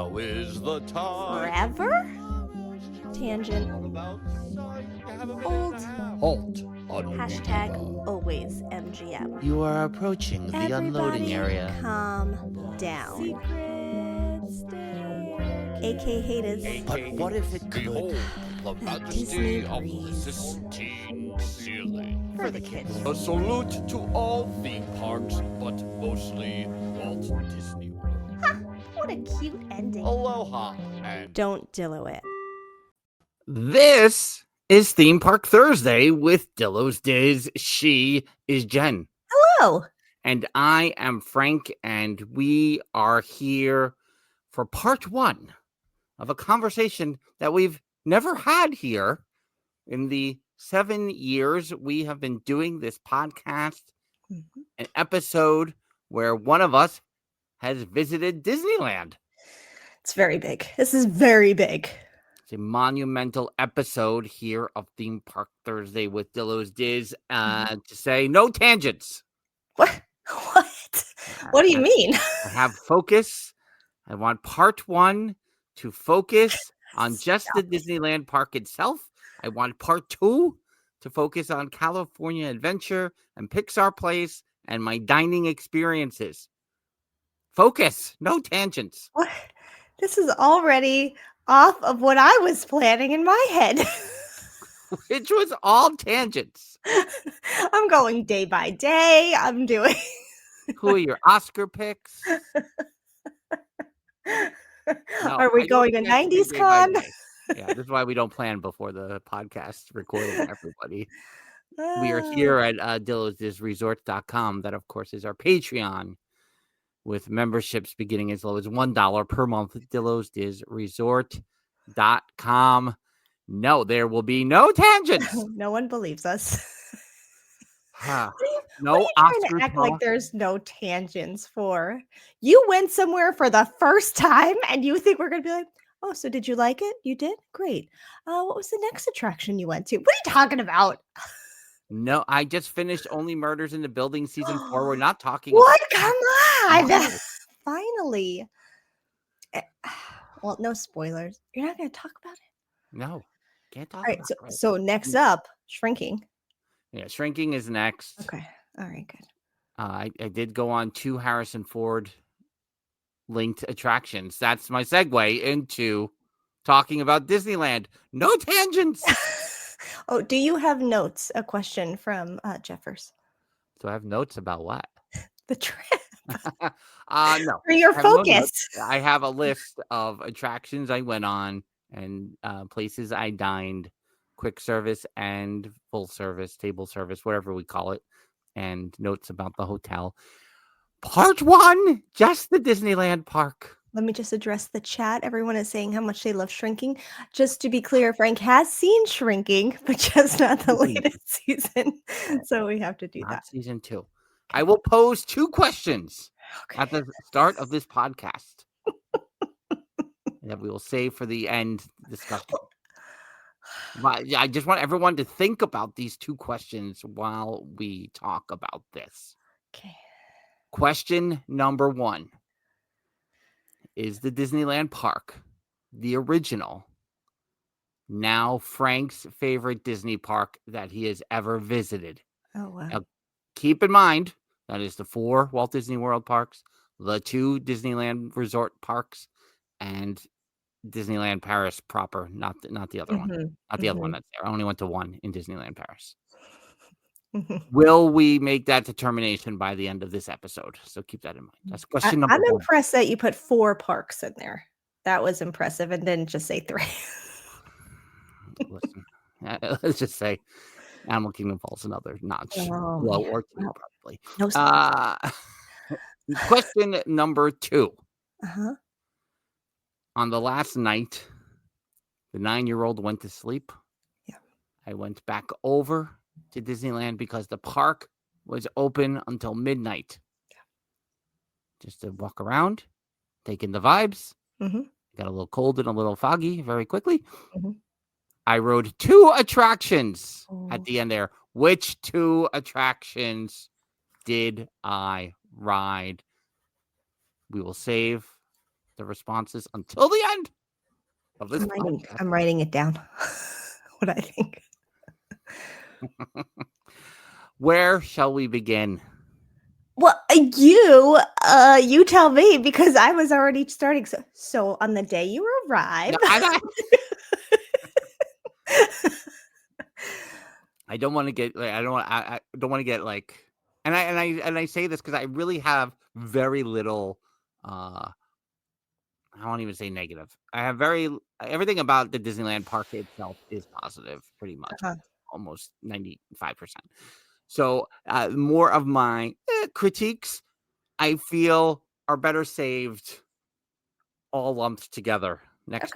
Now is the time. Forever? Tangent. Old. Halt. Hashtag always MGM. You are approaching the unloading area. Calm down. AK haters. But what if it could? Behold the majesty of the Sistine ceiling. For the kids. A salute to all theme parks, but mostly Walt Disney World. Ha! What a cute ending. Aloha and Don't Dillo it. This is Theme Park Thursday with Dillo's Diz. She is Jen. Hello. And I am Frank, and we are here for part one of a conversation that we've never had here in the 7 years we have been doing this podcast. An episode where one of us has visited Disneyland. It's very big. This is very big. It's a monumental episode here of Theme Park Thursday with Dillo's Diz to say no tangents. What? What? What do you mean? I have focus. I want part one to focus on just the Disneyland park itself. I want part two to focus on California Adventure and Pixar Place and my dining experiences. Focus, no tangents. What? This is already off of what I was planning in my head. Which was all tangents. I'm going day by day. I'm doing. Who are your Oscar picks? Are we going to 90s Con? Yeah, this is why we don't plan before the podcast recording, everybody. We are here at DillowsDizResorts.com. That, of course, is our Patreon with memberships beginning as low as $1 per month. DillowsDizResort.com. No, there will be no tangents. No one believes us. No what are you trying to act like there's no tangents for? You went somewhere for the first time and you think we're going to be like, oh, so did you like it? You did? Great. What was the next attraction you went to? What are you talking about? No, I just finished Only Murders in the Building season 4. We're not talking What? about Come on. No. Finally. Well, no spoilers. You're not going to talk about it? No, can't talk All right. about it. So next up, shrinking. Yeah, shrinking is next. Okay. All right, good. I did go on 2 Harrison Ford linked attractions. That's my segue into talking about Disneyland. No tangents. Oh, do you have notes? A question from Jeffers. Do I have notes about what? The trip. No. For your I have no focus. notes. I have a list of attractions I went on and places I dined, quick service and full service, table service, whatever we call it, and notes about the hotel. Part one, just the Disneyland park. Let me just address the chat. Everyone is saying how much they love shrinking. Just to be clear, Frank has seen shrinking, but just not the latest season. So we have to do that. Season 2. I will pose 2 questions at the start of this podcast that we will save for the end discussion. I just want everyone to think about these 2 questions while we talk about this. Okay. Question number 1. Is the Disneyland park the original, now Frank's favorite Disney park that he has ever visited? Oh, wow. Now, keep in mind, that is the 4 Walt Disney World parks, the 2 Disneyland Resort parks, and Disneyland Paris proper, not the other one. Not the other one that's there. I only went to 1 in Disneyland Paris. Will we make that determination by the end of this episode? So keep that in mind. That's question number 1. I'm impressed that you put 4 parks in there. That was impressive, and didn't just say 3. Listen, let's just say Animal Kingdom falls another notch low or 2 probably. No. Question number 2. Uh-huh. On the last night, the 9-year-old went to sleep. Yeah. I went back over to Disneyland because the park was open until midnight. Yeah. Just to walk around, take in the vibes. Mm-hmm. Got a little cold and a little foggy very quickly. Mm-hmm. I rode 2 attractions at the end there. Which 2 attractions did I ride? We will save the responses until the end of this podcast. I'm writing it down. What I think. Where shall we begin? Well, you tell me, because I was already starting. So on the day you arrived, No, I don't want to get. I don't want to get like. And I say this because I really have very little. I won't even say negative. I have everything about the Disneyland park itself is positive, pretty much, almost 95%. So more of my critiques, I feel, are better saved all lumped together next,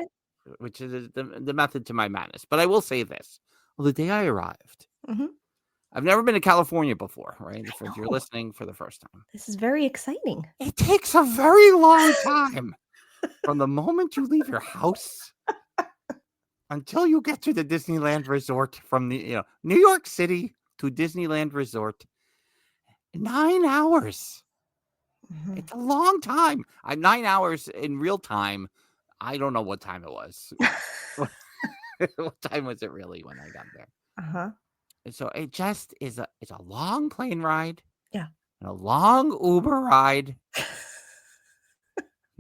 which is the method to my madness. But I will say this: the day I arrived, I've never been to California before, right? If you're listening for the first time, this is very exciting. It takes a very long time from the moment you leave your house until you get to the Disneyland Resort from the New York City to Disneyland Resort. 9 hours. It's a long time. 9 hours in real time. I don't know what time it was. What time was it really when I got there? And so it just is it's a long plane ride. Yeah. And a long Uber ride.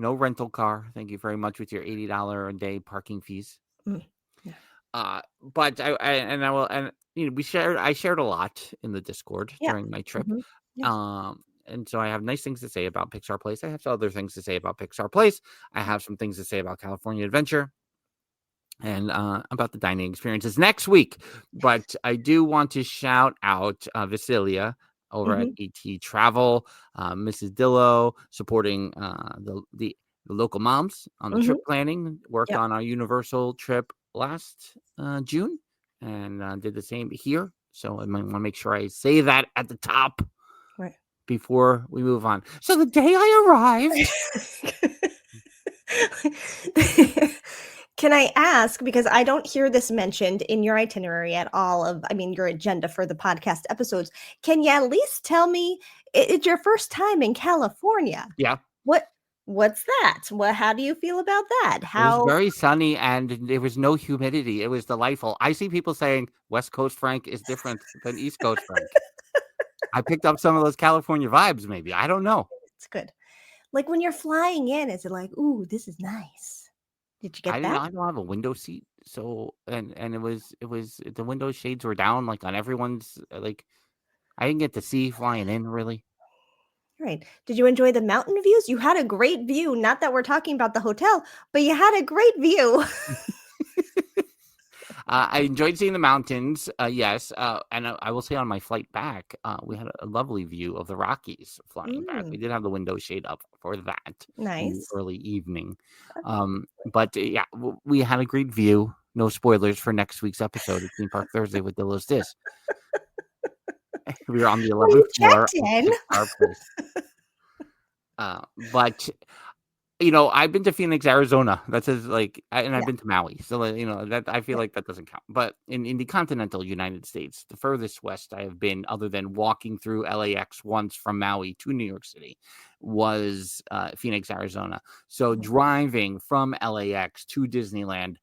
No rental car. Thank you very much with your $80 a day parking fees. Yeah. But I shared a lot in the Discord during my trip. And so I have nice things to say about Pixar Place. I have some other things to say about Pixar Place. I have some things to say about California Adventure and about the dining experiences next week. But I do want to shout out Vasilia over at ET Travel, Mrs. Dillo, supporting the local moms on the trip planning, worked on our Universal trip last June and did the same here. So I want to make sure I say that at the top before we move on. So the day I arrived. Can I ask, because I don't hear this mentioned in your itinerary at all your agenda for the podcast episodes, can you at least tell me, it's your first time in California? Yeah. What's that? How do you feel about that? It was very sunny and there was no humidity. It was delightful. I see people saying West Coast Frank is different than East Coast Frank. I picked up some of those California vibes, maybe. I don't know. It's good. Like when you're flying in, is it like, ooh, this is nice? Did you get that? I don't have a window seat. So, and it was the window shades were down like on everyone's, like, I didn't get to see flying in really. Right. Did you enjoy the mountain views? You had a great view. Not that we're talking about the hotel, but you had a great view. I enjoyed seeing the mountains. Yes. And I will say on my flight back, we had a lovely view of the Rockies flying back. We did have the window shade up for that. Nice. Early evening. But yeah, we had a great view. No spoilers for next week's episode of Theme Park Thursday with Dillo's Dish. We were on the 11th floor. But I've been to Phoenix, Arizona. That's I've been to Maui. So that I feel like that doesn't count. But in the continental United States, the furthest west I have been, other than walking through LAX once from Maui to New York City, was Phoenix, Arizona. So driving from LAX to Disneyland,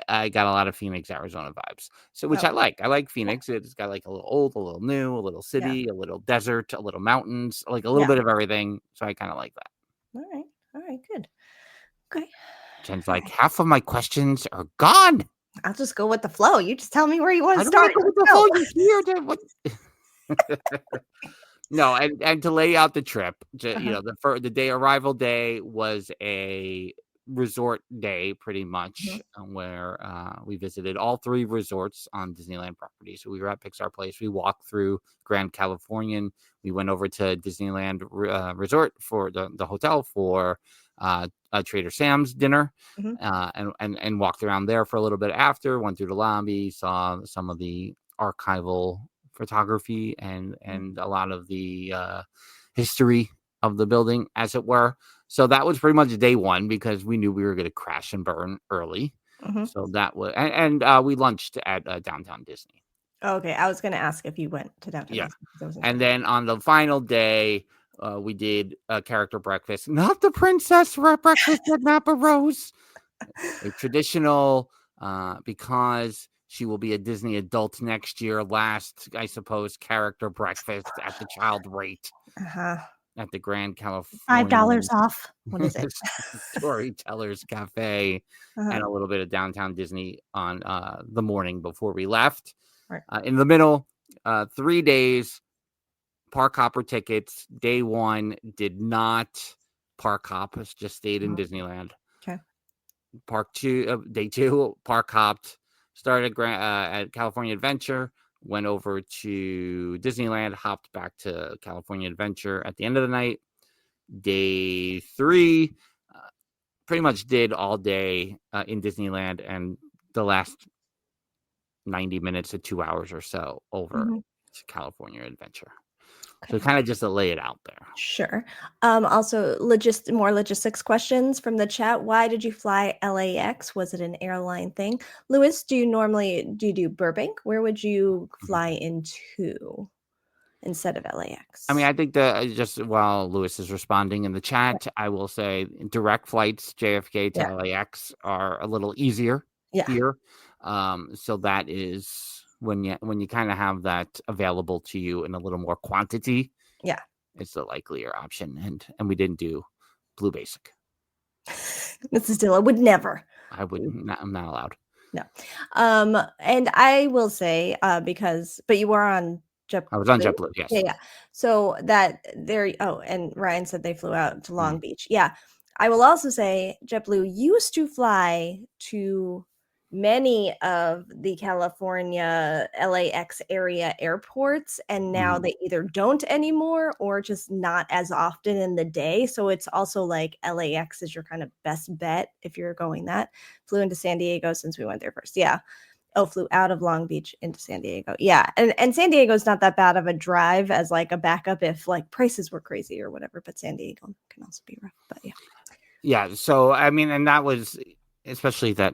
I got a lot of Phoenix, Arizona vibes. So which I like. I like Phoenix. It's got like a little old, a little new, a little city, a little desert, a little mountains, like a little bit of everything. So I kind of like that. All right, good. Okay. Jen's like, half of my questions are gone. I'll just go with the flow. You just tell me where you want to start. Go with the flow. No, and to lay out the trip, the day arrival day was a resort day pretty much, where we visited all 3 resorts on Disneyland property. So we were at Pixar Place, we walked through Grand Californian, we went over to Disneyland Resort for the hotel for a Trader Sam's dinner, and walked around there for a little bit after, went through the lobby, saw some of the archival photography and a lot of the history of the building, as it were. So that was pretty much day 1 because we knew we were going to crash and burn early. So that was, and we lunched at Downtown Disney. Okay, I was going to ask if you went to Downtown Disney. And then on the final day, We did a character breakfast, not the princess breakfast at Napa Rose. A traditional, because she will be a Disney adult next year, last, I suppose, character breakfast at the child rate at the Grand California $5 off. What is it? Storytellers Cafe, and a little bit of downtown Disney on the morning before we left. Right. In the middle, 3 days, park hopper tickets. Day 1 did not park hop, just stayed in Disneyland. Okay. Day 2, park hopped, started at California Adventure, went over to Disneyland, hopped back to California Adventure at the end of the night. Day 3, pretty much did all day in Disneyland, and the last 90 minutes to 2 hours or so over to California Adventure. Okay. So kind of just to lay it out there. Sure. Also, more logistics questions from the chat. Why did you fly LAX? Was it an airline thing? Lewis, do you do Burbank? Where would you fly into instead of LAX? I mean, I think just while Lewis is responding in the chat, I will say direct flights JFK to LAX are a little easier here. So that is when you kind of have that available to you in a little more quantity. Yeah, it's the likelier option, and we didn't do Blue Basic. Mrs. Dillo would never. I wouldn't. I'm not allowed. No. And I will say but you were on JetBlue. I was on JetBlue. Yes. Yeah. So that there. Oh, and Ryan said they flew out to Long Beach. Yeah. I will also say JetBlue used to fly to many of the California LAX area airports, and now they either don't anymore or just not as often in the day. So it's also like LAX is your kind of best bet if you're going that. Flew into San Diego since we went there first. Yeah. Oh, flew out of Long Beach into San Diego. Yeah. And San Diego is not that bad of a drive as like a backup if like prices were crazy or whatever, but San Diego can also be rough. But yeah. Yeah. So, I mean, and that was especially that,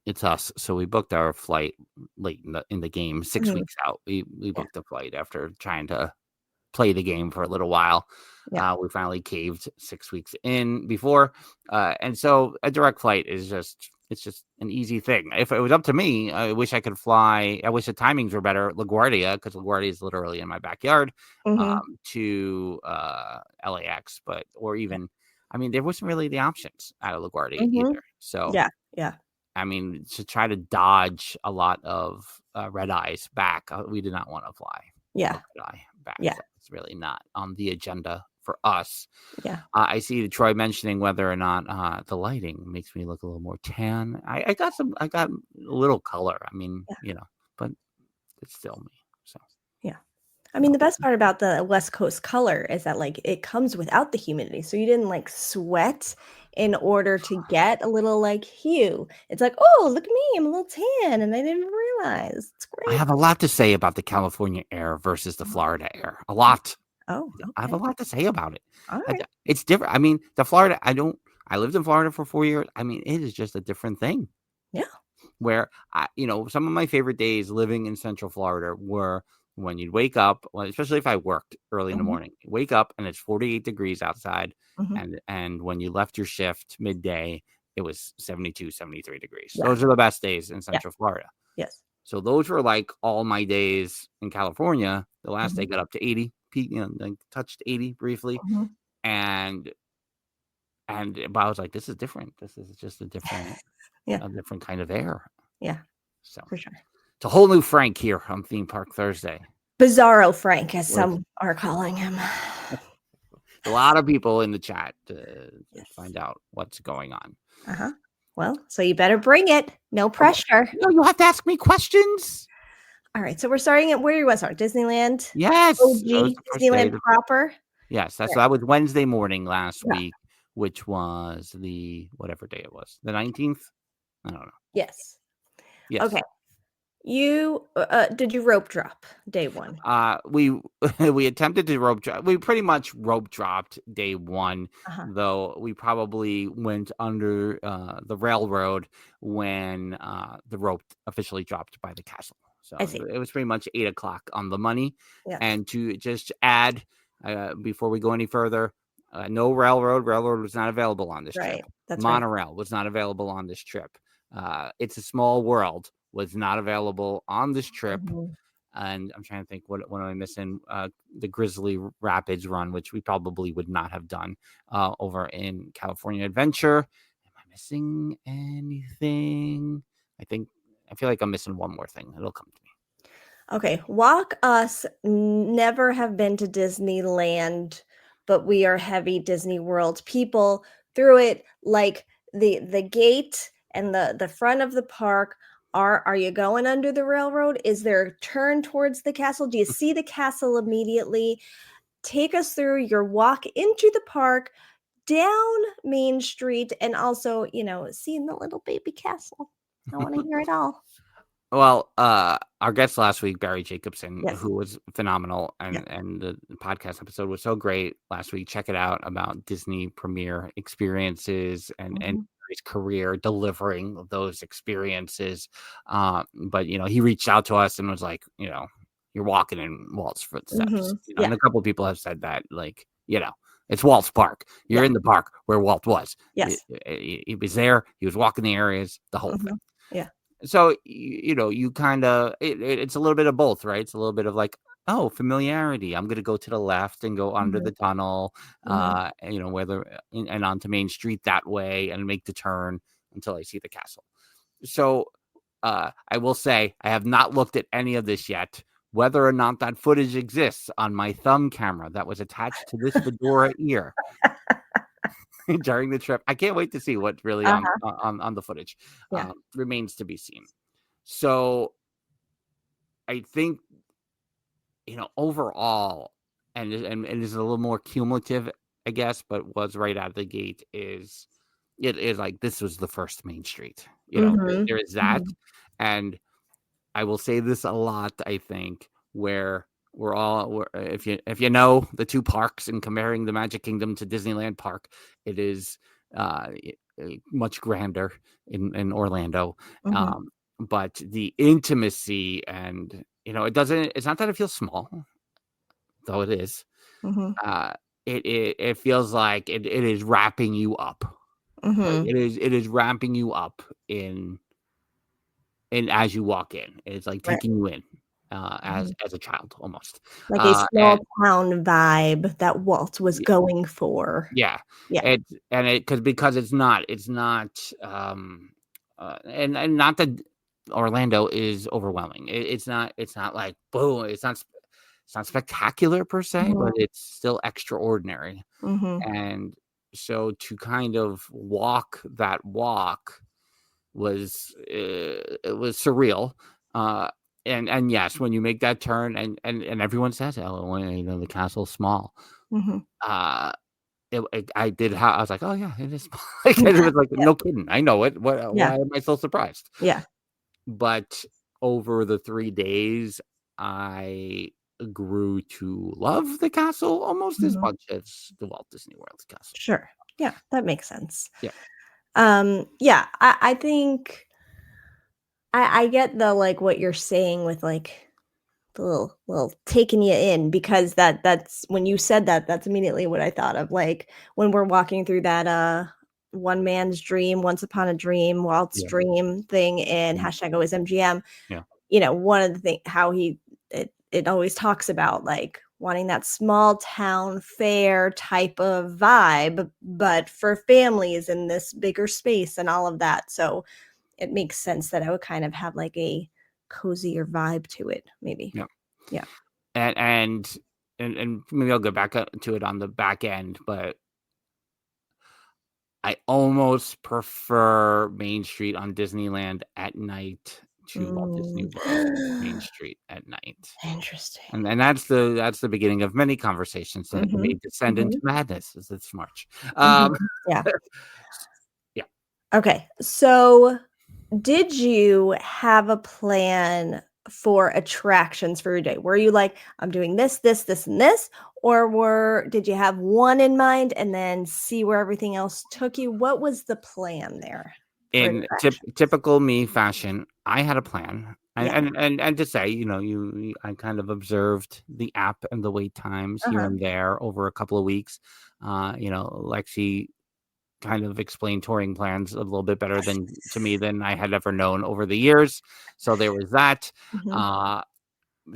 it's us. So we booked our flight late in the game, 6 weeks out. We booked the flight after trying to play the game for a little while. Yeah. We finally caved 6 weeks in before. And so a direct flight is it's just an easy thing. If it was up to me, I wish I could fly. I wish the timings were better at LaGuardia, because LaGuardia is literally in my backyard, to LAX, or even, I mean, there wasn't really the options out of LaGuardia either. So yeah. I mean, to try to dodge a lot of red eyes back, we did not want to fly. Yeah, red eye back. Yeah, so it's really not on the agenda for us. Yeah, I see Troy mentioning whether or not the lighting makes me look a little more tan. I got a little color. I mean, but it's still me. So yeah. I mean, the best part about the West Coast color is that like it comes without the humidity. So you didn't like sweat in order to get a little like hue. It's like, oh, look at me, I'm a little tan and I didn't realize. It's great. I have a lot to say about the California air versus the Florida air. A lot. Oh, okay. I have a lot to say about it. All right. It's different. I mean, the Florida, I lived in Florida for 4 years. I mean, it is just a different thing. Yeah. Where some of my favorite days living in Central Florida were when you'd wake up, especially if I worked early in the morning, you wake up and it's 48 degrees outside. And when you left your shift midday, it was 72, 73 degrees. Yeah. Those are the best days in Central Florida. Yes. So those were like all my days in California. The last day got up to 80, touched 80 briefly. But I was like, this is different. This is just a different, a different kind of air. Yeah. So for sure. It's a whole new Frank here on Theme Park Thursday. Bizarro Frank, as some are calling him. A lot of people in the chat to find out what's going on. Well, so you better bring it. No pressure. No, you have to ask me questions. All right. So we're starting at where you was at Disneyland. Yes. OG Disneyland proper. Yes. That was Wednesday morning last week, which was the whatever day it was. The 19th? I don't know. Yes. Okay. You did you rope drop day one? We attempted to rope drop. We pretty much rope dropped day one, though we probably went under the railroad when the rope officially dropped by the castle. So it was pretty much 8 o'clock on the money. Yeah. And to just add before we go any further, no railroad. Railroad was not available on this Right. trip. That's Monorail was not available on this trip. It's a Small World was not available on this trip. Mhm. And I'm trying to think, what am I missing? The Grizzly Rapids run, which we probably would not have done over in California Adventure. Am I missing anything? I feel like I'm missing one more thing. It'll come to me. Okay, Walk Us never have been to Disneyland, but we are heavy Disney World people. Through it, like the gate and the front of the park. Are you going under the railroad? Is there a turn towards the castle? Do you see the castle immediately? Take us through your walk into the park, down Main Street, and also, seeing the little baby castle. I want to hear it all. Well, our guest last week, Barry Jacobson, Yes. who was phenomenal, Yeah. and the podcast episode was so great last week. Check it out, about Disney premiere experiences and his career delivering those experiences. But he reached out to us and was like, you're walking in Walt's footsteps. Yeah. And a couple of people have said that, like, it's Walt's park. You're in the park where Walt was. Yes. He was there. He was walking the areas, the whole thing. Yeah. So, you kind of, it's a little bit of both, right? It's a little bit of like, oh, familiarity. I'm going to go to the left and go under the tunnel, and onto Main Street that way and make the turn until I see the castle. So I will say I have not looked at any of this yet, whether or not that footage exists on my thumb camera that was attached to this fedora ear during the trip. I can't wait to see what's really on the footage. Yeah. Remains to be seen. So I think, overall, and is a little more cumulative, I guess, but was right out of the gate is like, this was the first Main Street. There is that. And I will say this a lot, I think, where if you know the two parks and comparing the Magic Kingdom to Disneyland Park, it is much grander in Orlando. But the intimacy and, it's not that it feels small, though it is. It feels like it is wrapping you up. Right? It is wrapping you up in as you walk in. It's like taking you in as a child, almost like a small town vibe that Walt was going for. Yeah. Because it's not and not that Orlando is overwhelming. It's not like boom. It's not spectacular per se, but it's still extraordinary. And so to kind of walk that walk was it was surreal. And yes, when you make that turn and everyone says, oh, the castle's small. I was like, oh yeah, it is small. It was like, no kidding, I know it. Why am I so surprised? Yeah. But over the 3 days, I grew to love the castle almost as much as the Walt Disney World castle. Sure. Yeah, that makes sense. Yeah. I think I get the, like, what you're saying with, like, the little taking you in, because that's when you said that's immediately what I thought of, like, when we're walking through that one man's dream, once upon a dream, Walt's dream thing in #AlwaysMGM. Yeah. One of the things how it always talks about, like, wanting that small town fair type of vibe, but for families in this bigger space and all of that. So it makes sense that I would kind of have like a cozier vibe to it, maybe. Yeah. And maybe I'll go back to it on the back end, but I almost prefer Main Street on Disneyland at night to Walt Disney World Main Street at night. Interesting. And that's the beginning of many conversations that may descend into madness as it's March. Yeah. Yeah. Okay. So did you have a plan for attractions for your day? Were you like, I'm doing this, this, this, and this? Or did you have one in mind and then see where everything else took you? What was the plan there? In typical me fashion, I had a plan. And to say, I kind of observed the app and the wait times here and there over a couple of weeks. Lexi kind of explained touring plans a little bit better to me than I had ever known over the years. So there was that.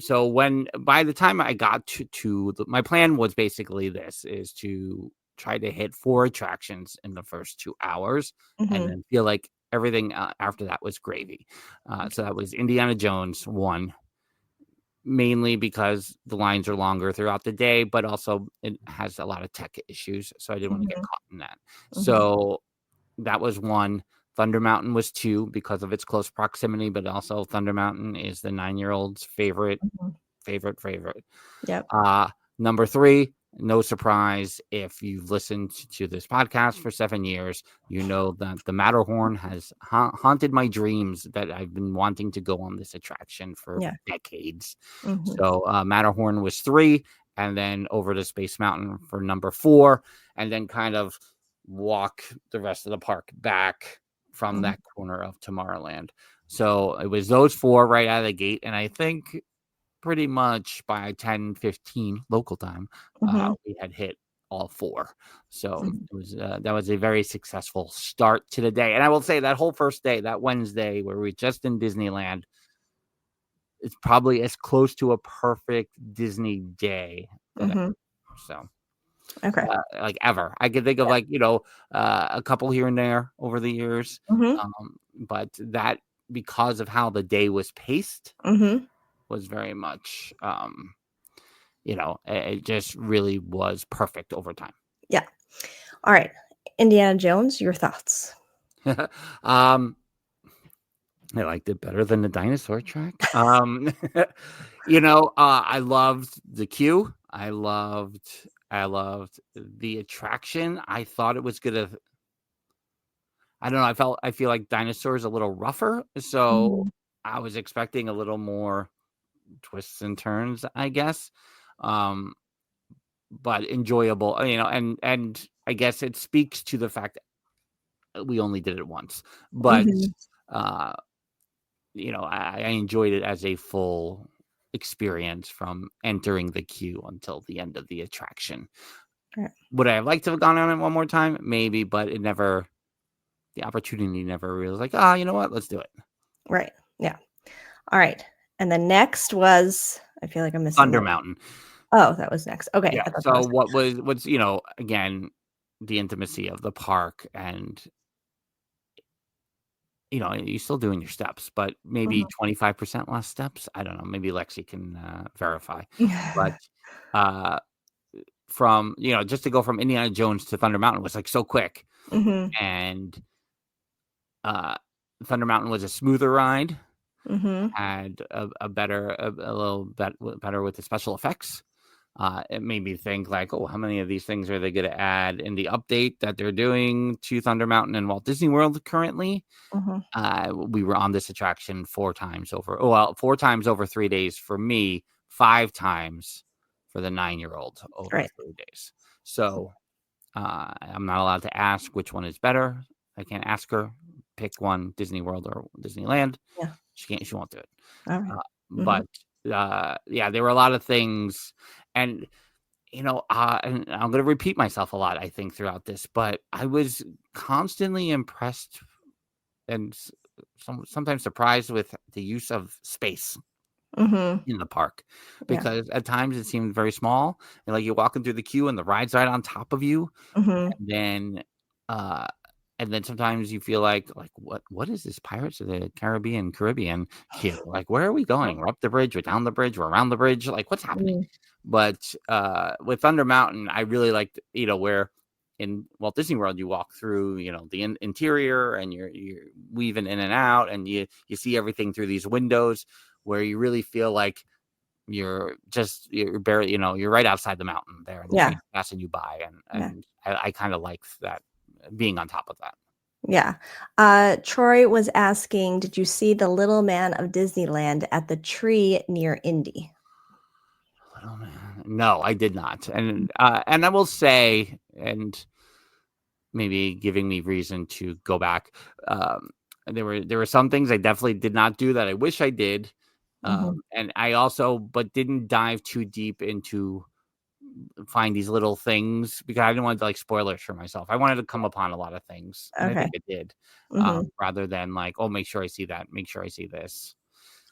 So by the time I got to my plan was basically is to try to hit 4 attractions in the first 2 hours and then feel like everything after that was gravy. So that was Indiana Jones 1, mainly because the lines are longer throughout the day, but also it has a lot of tech issues. So I didn't want to get caught in that. So that was 1. Thunder Mountain was 2 because of its close proximity, but also Thunder Mountain is the 9-year-old's favorite. Yep. Number 3, no surprise if you've listened to this podcast for 7 years, you know that the Matterhorn has haunted my dreams, that I've been wanting to go on this attraction for decades. So Matterhorn was 3, and then over to Space Mountain for number 4, and then kind of walk the rest of the park back from that corner of Tomorrowland. So it was those 4 right out of the gate, and I think pretty much by 10:15 local time, we had hit all 4. So it was that was a very successful start to the day. And I will say that whole first day, that Wednesday where we were just in Disneyland, it's probably as close to a perfect Disney day. So okay, like ever. I could think of a couple here and there over the years, but that because of how the day was paced. Was very much, it just really was perfect over time. Yeah. All right. Indiana Jones, your thoughts? I liked it better than the dinosaur track. I loved the queue. I loved the attraction. I thought it was gonna. I don't know. I feel like dinosaurs a little rougher, so I was expecting a little more twists and turns, I guess, but enjoyable, and I guess it speaks to the fact that we only did it once, but I enjoyed it as a full experience from entering the queue until the end of the attraction. Would I have liked to have gone on it one more time? Maybe, but the opportunity never really was like, you know what, let's do it. Right. Yeah. All right. And the next was, I feel like I'm missing Thunder Mountain. Oh, that was next. Okay. Yeah. So what's again, the intimacy of the park, and you're still doing your steps, but maybe 25% less steps. I don't know. Maybe Lexi can verify. But from just to go from Indiana Jones to Thunder Mountain was like so quick, and Thunder Mountain was a smoother ride. Had a little bit better with the special effects. It made me think like, how many of these things are they going to add in the update that they're doing to Thunder Mountain and Walt Disney World currently? We were on this attraction 4 times over. 4 times over 3 days for me, 5 times for the 9-year-old over 3 days. So I'm not allowed to ask which one is better. I can't ask her. Pick one, Disney World or Disneyland. Yeah. She won't do it. All right. But there were a lot of things, and and I'm going to repeat myself a lot, I think, throughout this, but I was constantly impressed and sometimes surprised with the use of space in the park, because at times it seemed very small, and like you're walking through the queue and the ride's right on top of you, and then sometimes you feel like what is this Pirates of the Caribbean queue? Like, where are we going? We're up the bridge, we're down the bridge, we're around the bridge. Like, what's happening? But with Thunder Mountain, I really liked, where in Walt Disney World you walk through, the interior, and you're weaving in and out, and you see everything through these windows, where you really feel like you're barely, you're right outside the mountain there. Passing you by, and I kind of like that, being on top of that. Yeah. Troy was asking, did you see the little man of Disneyland at the tree near Indy? Little man. No, I did not. And I will say, and maybe giving me reason to go back, there were some things I definitely did not do that I wish I did. And I also, but didn't dive too deep into find these little things because I didn't want to like spoilers for myself. I wanted to come upon a lot of things, and I think it did, rather than like, oh, make sure I see that, make sure I see this.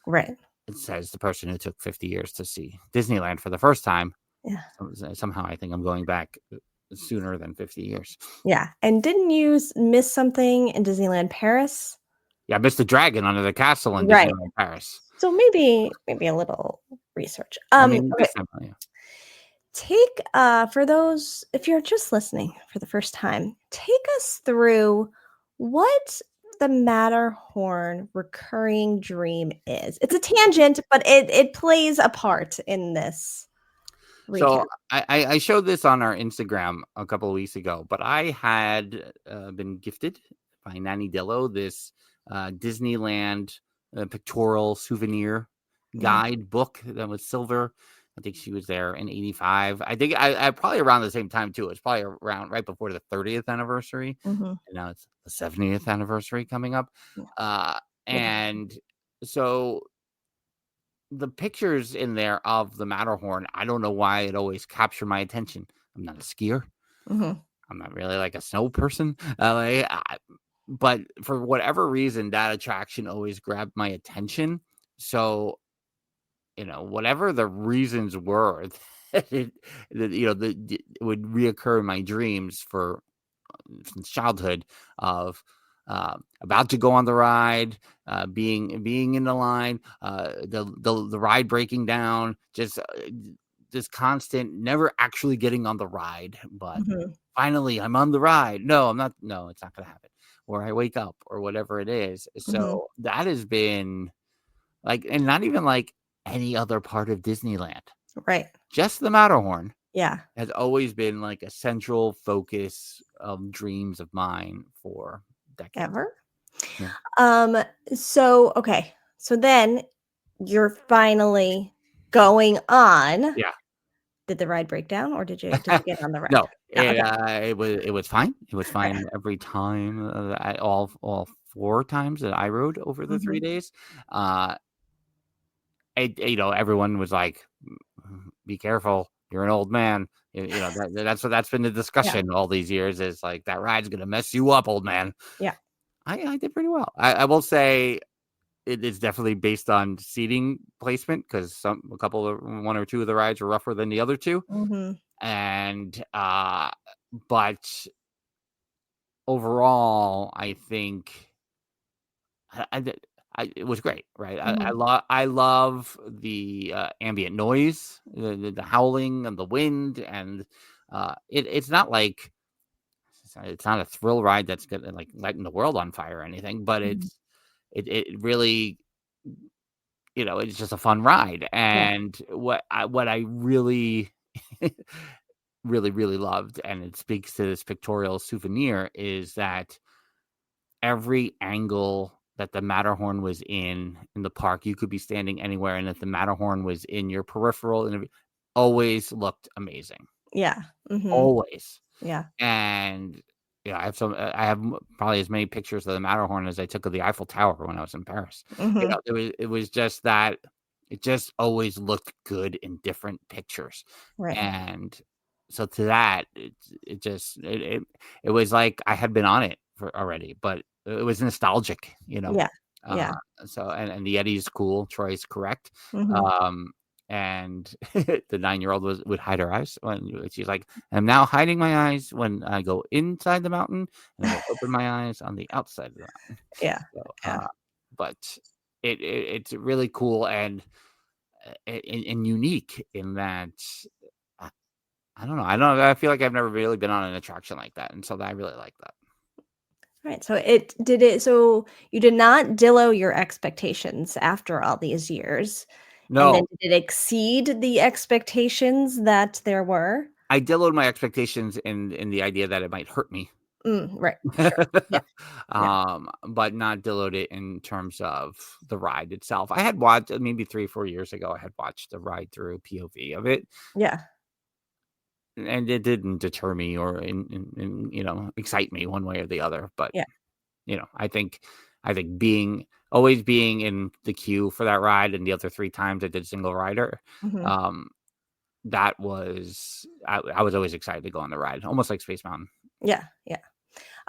Right. It says the person who took 50 years to see Disneyland for the first time. Yeah. Somehow I think I'm going back sooner than 50 years. Yeah. And didn't you miss something in Disneyland Paris? Yeah, I missed the dragon under the castle in Disneyland Paris. So maybe a little research. Okay. Take for those, if you're just listening for the first time, take us through what the Matterhorn recurring dream is. It's a tangent, but it plays a part in this recap. So I showed this on our Instagram a couple of weeks ago, but I had been gifted by Nanny Dillo this Disneyland pictorial souvenir guide book that was silver. I think she was there in 85. I think I probably around the same time too. It's probably around right before the 30th anniversary. And now it's the 70th anniversary coming up. And so the pictures in there of the Matterhorn, I don't know why it always captured my attention. I'm not a skier. I'm not really like a snow person. But for whatever reason, that attraction always grabbed my attention. So, whatever the reasons were, it would reoccur in my dreams since childhood of about to go on the ride, being in the line, the ride breaking down, just constant, never actually getting on the ride, but finally I'm on the ride. No, I'm not. No, it's not going to happen. Or I wake up, or whatever it is. So that has been like, and not even like any other part of Disneyland, right? Just the Matterhorn, has always been like a central focus of dreams of mine for decades. Ever. So okay, so then you're finally going on. Yeah. Did the ride break down, or did you get on the ride? No, it was fine. It was fine every time. All 4 times that I rode over the 3 days. Everyone was like, "Be careful, you're an old man." That's been the discussion all these years. Is like that ride's gonna mess you up, old man. Yeah, I did pretty well. I will say it is definitely based on seating placement because one or two of the rides are rougher than the other two, and but overall, I think it was great, right? I love the ambient noise, the howling and the wind, and it's not like it's not a thrill ride that's gonna like lighting the world on fire or anything, but it really, it's just a fun ride. And what I really really, really loved, and it speaks to this pictorial souvenir, is that every angle that the Matterhorn was in the park, you could be standing anywhere, and if the Matterhorn was in your peripheral, and it always looked amazing. Yeah. Always. Yeah. And I have probably as many pictures of the Matterhorn as I took of the Eiffel Tower when I was in Paris. It was just that it just always looked good in different pictures. Right. And so to that, it was like I had been on it already, but it was nostalgic, Yeah. So and the Yeti's cool. Troy's correct. And the 9-year-old would hide her eyes when she's like, "I'm now hiding my eyes when I go inside the mountain, and I open my eyes on the outside of the mountain." Yeah. So, but it's really cool and unique in that. I don't know. I feel like I've never really been on an attraction like that, and so I really like that. Right. So so you did not Dillo your expectations after all these years. No. And then did it exceed the expectations that there were? I Dilloed my expectations in the idea that it might hurt me. Right. Sure. Yeah. But not Dilloed it in terms of the ride itself. I had watched maybe 3 or 4 years ago. I had watched the ride through POV of it. Yeah. And it didn't deter me or excite me one way or the other. But I think always being in the queue for that ride, and the other 3 times I did single rider, that was I was always excited to go on the ride, almost like Space Mountain. Yeah.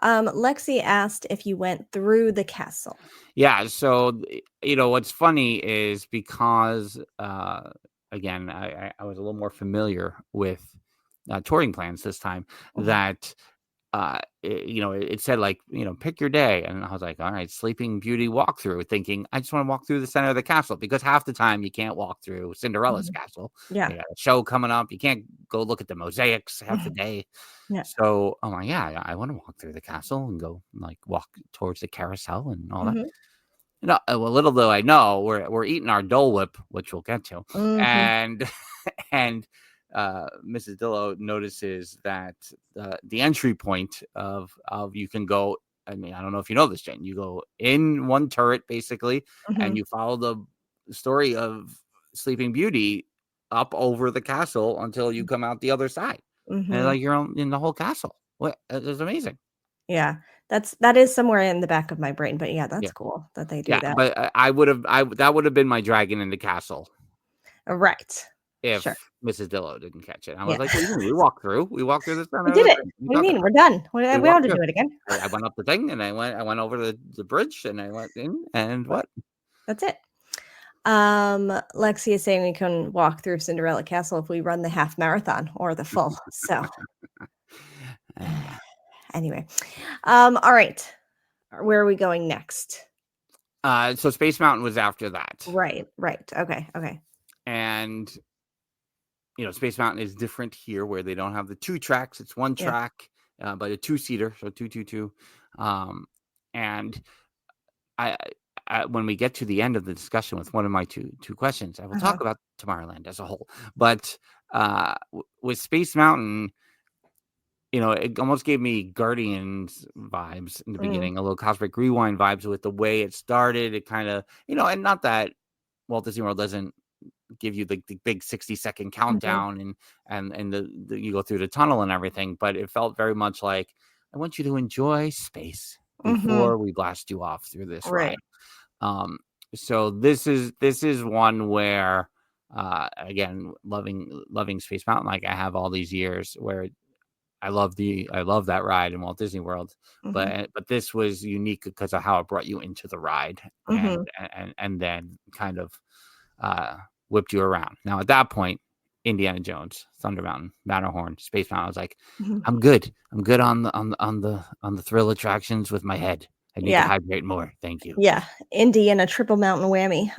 Lexi asked if you went through the castle. Yeah. So, what's funny is because, again, I was a little more familiar with touring plans this time, that, it said like, pick your day. And I was like, all right, Sleeping Beauty walkthrough, thinking I just want to walk through the center of the castle, because half the time you can't walk through Cinderella's castle. Yeah. You got a show coming up. You can't go look at the mosaics half the day. Yeah. So I'm like, yeah, I want to walk through the castle and go like walk towards the carousel and all that. Well, little though I know, we're eating our Dole Whip, which we'll get to, and Mrs. Dillo notices that the entry point of you can go. I mean, I don't know if you know this, Jen. You go in one turret basically, and you follow the story of Sleeping Beauty up over the castle until you come out the other side, and like you're in the whole castle. It's amazing. Yeah, that is somewhere in the back of my brain, but yeah, that's cool that they do that. But that would have been my dragon in the castle, right? If Mrs. Dillo didn't catch it. I was like, we walked through this. We did it. What do you mean? We're done. We don't have to do it again. I went up the thing, and I went over the bridge, and I went in, and what? That's it. Lexi is saying we can walk through Cinderella Castle if we run the half marathon or the full. So anyway, all right. Where are we going next? So Space Mountain was after that. Right. Okay. And Space Mountain is different here, where they don't have the 2 tracks. It's 1 track, but a 2-seater, so 2-2-2. And I when we get to the end of the discussion with one of my two questions, I will talk about Tomorrowland as a whole. But with Space Mountain, it almost gave me Guardians vibes in the beginning, a little Cosmic Rewind vibes with the way it started. It kind of, and not that Walt Disney World doesn't give you the big 60-second countdown and the you go through the tunnel and everything, but it felt very much like, I want you to enjoy space before we blast you off through this ride. So this is one where, again, loving Space Mountain like I have all these years, where I love that ride in Walt Disney World, but this was unique because of how it brought you into the ride and then kind of whipped you around. Now at that point, Indiana Jones, Thunder Mountain, Matterhorn, Space Mountain, I was like, I'm good on the thrill attractions with my head. I need to hydrate more. Thank you. Yeah, Indiana triple mountain whammy.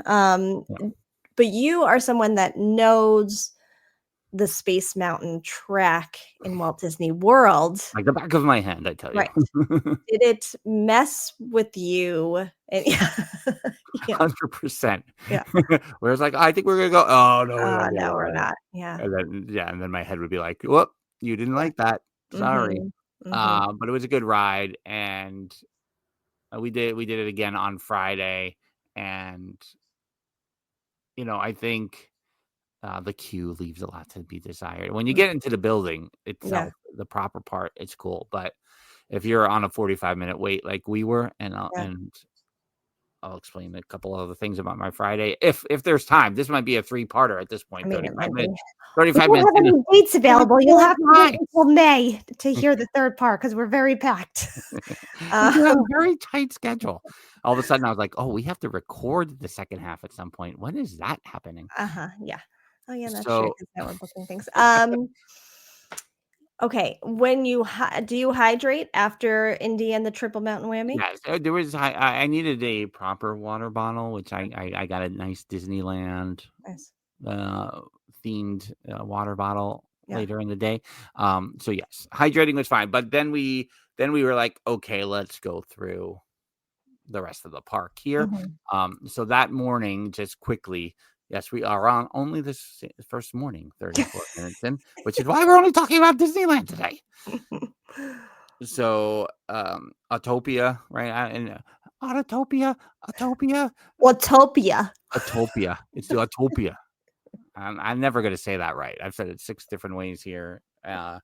But you are someone that knows the Space Mountain track in Walt Disney World like the back of my hand, I tell you. Right. Did it mess with you? 100%. Yeah. Where it's like, I think we're gonna go. Oh no, no, we're not. Yeah. And then my head would be like, whoop, you didn't like that. Sorry. But it was a good ride, and we did it again on Friday, and I think the queue leaves a lot to be desired. When you get into the building itself, the proper part, it's cool. But if you're on a 45-minute wait like we were, and I'll explain a couple other things about my Friday if there's time. This might be a 3-parter at this point. I mean, 35 minutes. We don't have any dates available. You'll have to wait until May to hear the 3rd part because we're very packed. We have a very tight schedule. All of a sudden, I was like, "Oh, we have to record the second half at some point. When is that happening?" Yeah. Oh, yeah, that's true. Now we're booking things. Okay. When do you hydrate after Indy and the triple mountain whammy? Yeah, there was. I needed a proper water bottle, which I got a nice Disneyland themed water bottle later in the day. So yes, hydrating was fine. But then we were like, okay, let's go through the rest of the park here. So that morning, just quickly. Yes, we are on only this first morning, 34 minutes in, which is why we're only talking about Disneyland today. So, Autopia, right? And Autopia. Watopia. It's the Autopia. I'm never going to say that right. I've said it 6 different ways here. The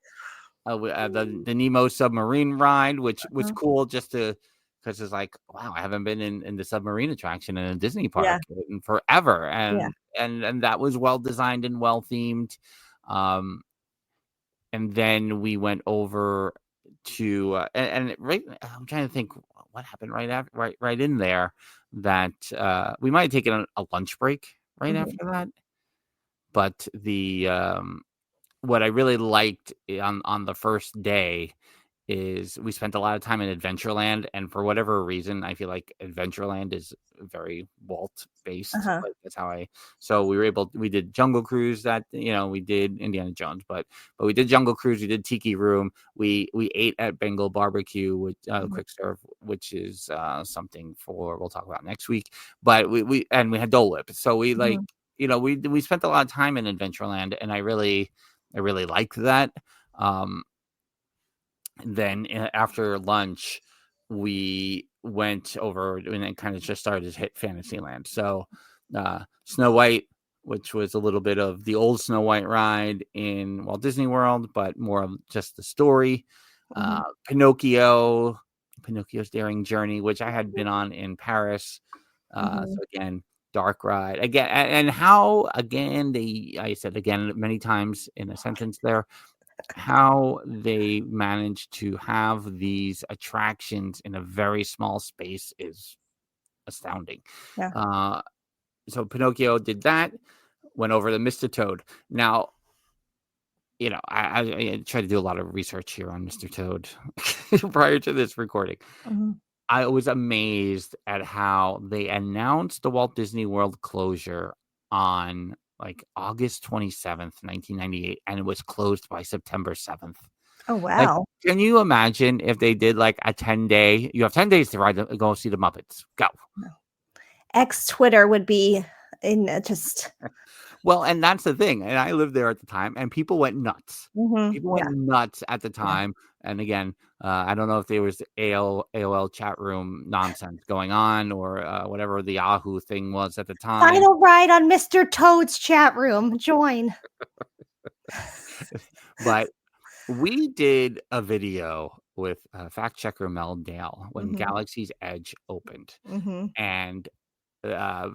Nemo submarine ride, which was cool just to because it's like, wow, I haven't been in the submarine attraction in a Disney park in forever, and that was well designed and well themed. And then we went over to I'm trying to think what happened right in there, that we might have taken a lunch break right after that. But the what I really liked on the first day is we spent a lot of time in Adventureland, and for whatever reason, I feel like Adventureland is very Walt based. Like that's how so we did Jungle Cruise, that we did Indiana Jones, but we did Jungle Cruise, we did Tiki Room, we ate at Bengal Barbecue with quick serve, which is something we'll talk about next week. But we had Dole Whip, so we we spent a lot of time in Adventureland, and I really liked that. Then after lunch, we went over and it kind of just started to hit Fantasyland. So Snow White, which was a little bit of the old Snow White ride in Walt Disney World, but more of just the story. Pinocchio's Daring Journey, which I had been on in Paris. So again, dark ride again, and how again I said again many times in a sentence there, how they managed to have these attractions in a very small space is astounding. So Pinocchio did that, went over to Mr. Toad. Now, I tried to do a lot of research here on Mr. Toad prior to this recording. I was amazed at how they announced the Walt Disney World closure on like August 27th, 1998, and it was closed by September 7th. Oh, wow. Like, can you imagine if they did like a 10-day, you have 10 days to go see the Muppets. Go. Twitter would be in just... Well, and that's the thing. And I lived there at the time, and people went nuts. People went nuts at the time. And again, I don't know if there was AOL chat room nonsense going on, or whatever the Yahoo thing was at the time. Final ride on Mr. Toad's chat room. Join. But we did a video with fact checker Mel Dale when Galaxy's Edge opened. And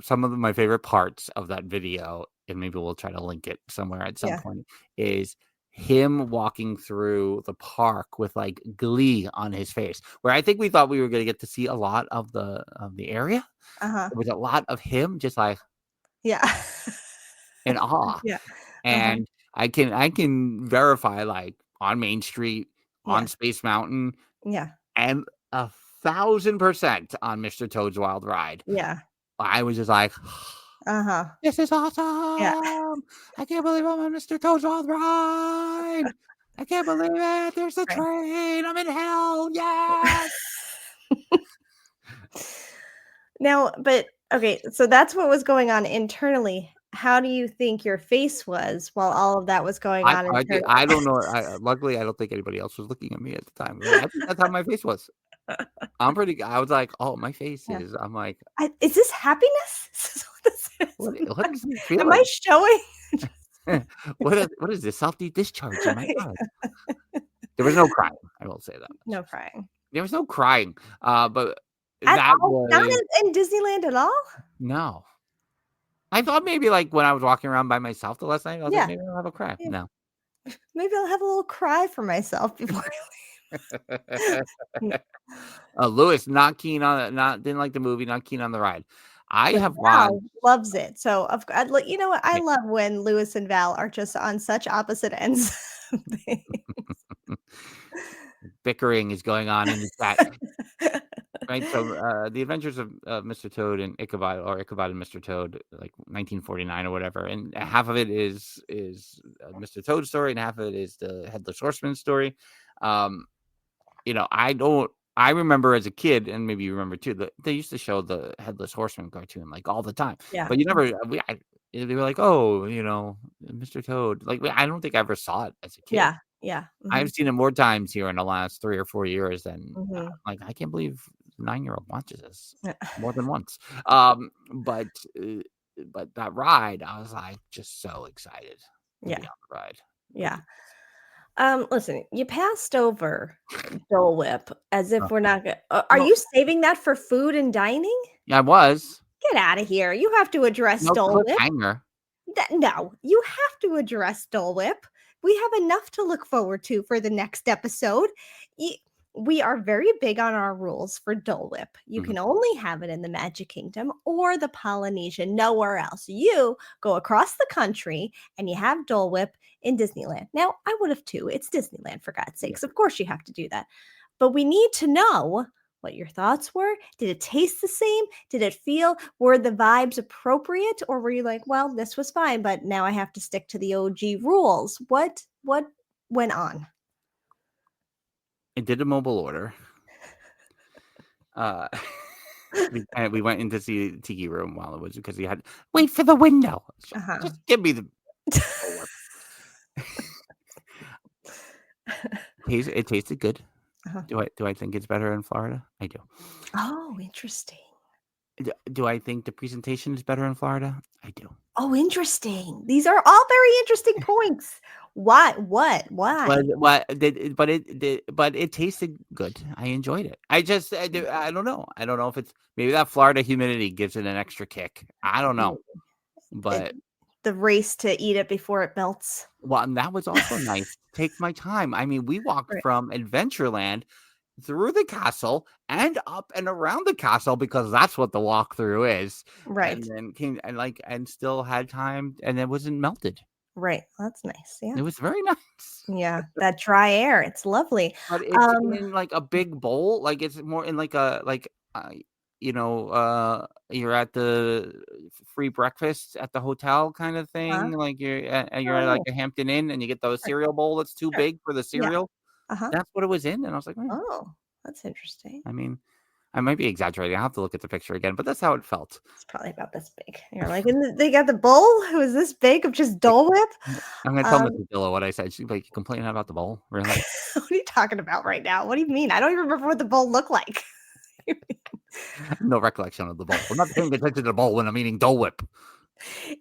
some of my favorite parts of that video, and maybe we'll try to link it somewhere at some point, is him walking through the park with like glee on his face, where I think we thought we were going to get to see a lot of the area. There was a lot of him just like in awe. And I can verify, like on Main Street, on Space Mountain, and 1,000% on Mr. Toad's Wild Ride. I was just like, this is awesome. I can't believe I'm on Mr. Toad's Wild Ride. I can't believe it. There's a train. I'm in hell. Yes. Now, but okay, so that's what was going on internally. How do you think your face was while all of that was going on internally? I don't know. Luckily, I don't think anybody else was looking at me at the time. I think that's how my face was. I was like, oh, my face is. I'm like, is this happiness? What is this feeling? Am I showing? What is this salty discharge? Oh my God. There was no crying. I will say that. No crying. There was no crying. But not in Disneyland at all? No. I thought maybe like when I was walking around by myself the last night, I was like, maybe I'll have a cry. No. Maybe I'll have a little cry for myself before I leave. Lewis, not keen on it, didn't like the movie, not keen on the ride. I have watched. Loves it. So you know what? I love when Lewis and Val are just on such opposite ends of things. Bickering is going on in the chat. Right, so the Adventures of Mr. Toad and Ichabod, or Ichabod and Mr. Toad, like 1949 or whatever, and half of it is Mr. Toad's story, and half of it is the Headless Horseman story. I remember as a kid, and maybe you remember too, that they used to show the Headless Horseman cartoon like all the time. But you never, they were like, oh, Mr. Toad. Like, I don't think I ever saw it as a kid. I've seen it more times here in the last 3 or 4 years than like, I can't believe 9-year-old watches this more than once. But that ride, I was like just so excited to be on the ride. Listen, you passed over Dole Whip as if Oh. we're not gonna are No. you saving that for food and dining? Yeah, I was. Get out of here. You have to address No Dole Whip. cliffhanger. No, you have to address Dole Whip. We have enough to look forward to for the next episode. We are very big on our rules for Dole Whip. You can only have it in the Magic Kingdom or the Polynesian, nowhere else. You go across the country and you have Dole Whip in Disneyland. Now, I would have too. It's Disneyland, for God's sakes. Of course, you have to do that. But we need to know what your thoughts were. Did it taste the same? Did it feel, were the vibes appropriate? Or were you like, well, this was fine, but now I have to stick to the OG rules? What went on? I did a mobile order. We went in to see the Tiki Room while it was because he had wait for the window. So just give me the. It tasted good. Do I think it's better in Florida? I do. Oh, interesting. Do I think the presentation is better in Florida? I do. Oh, interesting. These are all very interesting points. Why? Why? But it tasted good. I enjoyed it. I don't know. I don't know if it's maybe that Florida humidity gives it an extra kick. I don't know. But the race to eat it before it melts. Well, and that was also nice. Take my time. I mean, we walked from Adventureland through the castle and up and around the castle because that's what the walkthrough is. Right. And then came and still had time and it wasn't melted. Right. That's nice. Yeah. It was very nice. Yeah. That dry air. It's lovely. But it's in like a big bowl. Like it's more in like a you're at the free breakfast at the hotel kind of thing. Like you're at like a Hampton Inn and you get the cereal bowl that's too big for the cereal. That's what it was in. And I was like, oh, that's interesting. I mean, I might be exaggerating. I'll have to look at the picture again, but that's how it felt. It's probably about this big. You're like, and they got the bowl? It was this big of just Dole Whip? I'm going to tell Mrs. Dillo what I said. She's like, complaining about the bowl? Really? What are you talking about right now? What do you mean? I don't even remember what the bowl looked like. No recollection of the bowl. I'm not paying attention to the bowl when I'm eating Dole Whip.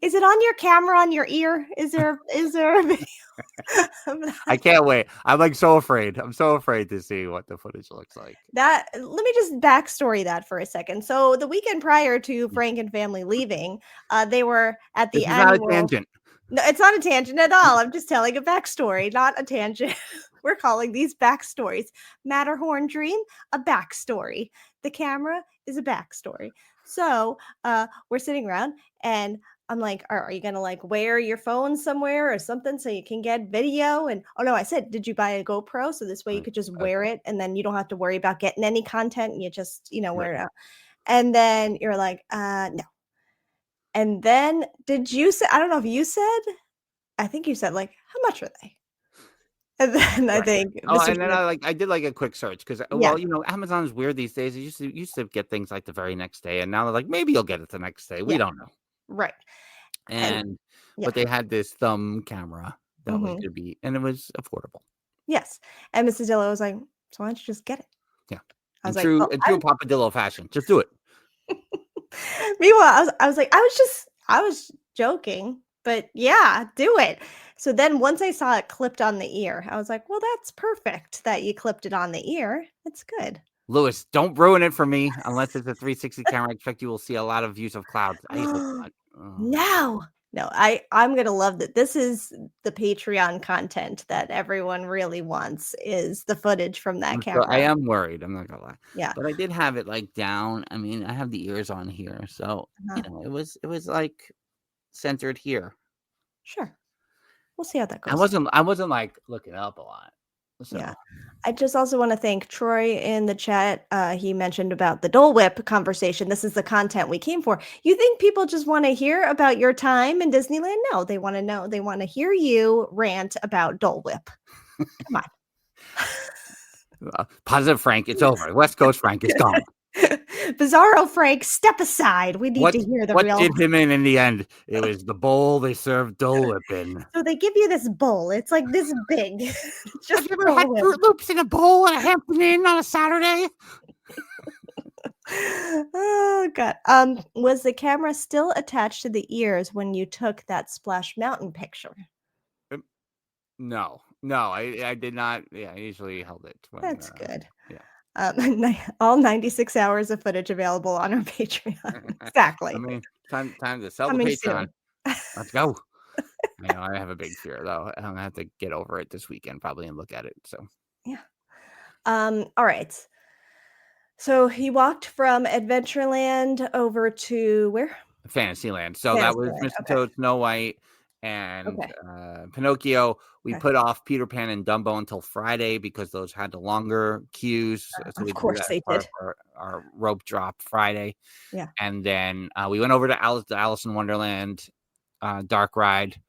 Is it on your camera on your ear? Is there a video? I can't wait. I'm like so afraid. I'm so afraid to see what the footage looks like. Let me just backstory that for a second. So the weekend prior to Frank and family leaving, they were at the annual. Not a tangent. No, it's not a tangent at all. I'm just telling a backstory, not a tangent. We're calling these backstories. Matterhorn Dream, a backstory. The camera is a backstory. So we're sitting around and I'm like, are you going to like wear your phone somewhere or something so you can get video? And oh no, I said, did you buy a GoPro? So this way you could just wear it and then you don't have to worry about getting any content and you just, wear it out. And then you're like, no. And then did you say, I don't know if you said, I think you said like, how much are they? And then I think, and then I did like a quick search because Amazon is weird these days. It used to get things like the very next day, and now they're like maybe you'll get it the next day. We don't know, right? But they had this thumb camera that was going to be, and it was affordable. Yes, and Mrs. Dillo was like, "So why don't you just get it?" Yeah, I was in true Papa Dillo fashion, just do it. Meanwhile, I was like, I was joking, but yeah, do it. So then once I saw it clipped on the ear, I was like, well, that's perfect that you clipped it on the ear. It's good. Lewis, don't ruin it for me. Unless it's a 360 camera, I expect you will see a lot of views of clouds. I hope not. No, I'm going to love that. This is the Patreon content that everyone really wants is the footage from that camera. I am worried. I'm not going to lie. Yeah. But I did have it like down. I mean, I have the ears on here. So, it was like centered here. Sure. We'll see how that goes. I wasn't like looking up a lot. So. Yeah. I just also want to thank Troy in the chat. He mentioned about the Dole Whip conversation. This is the content we came for. You think people just want to hear about your time in Disneyland? No, they want to know. They want to hear you rant about Dole Whip. Come on. Positive Frank, it's over. West Coast Frank is gone. Bizarro Frank, step aside. We need to hear the real. What did him in the end? It was the bowl they served Dole Whip in. So they give you this bowl. It's like this big. Just have you ever had Fruit Loops in a bowl at a Hampton Inn on a Saturday? Oh God. Was the camera still attached to the ears when you took that Splash Mountain picture? No. No, I did not. Yeah, I usually held it. That's good. Yeah. All 96 hours of footage available on our Patreon. Exactly. I mean, time to sell Coming the Patreon. soon. Let's go. I have a big fear though. I'm gonna have to get over it this weekend probably and look at it. So yeah. All right. So he walked from Adventureland over to where? Fantasyland. So that was Fantasyland. Mr. Okay. Toad, Snow White, and Okay. Pinocchio. We Okay. put off Peter Pan and Dumbo until Friday because those had the longer queues. So we Of course they did. for our rope drop Friday. Yeah. And then we went over to Alice in Wonderland dark ride,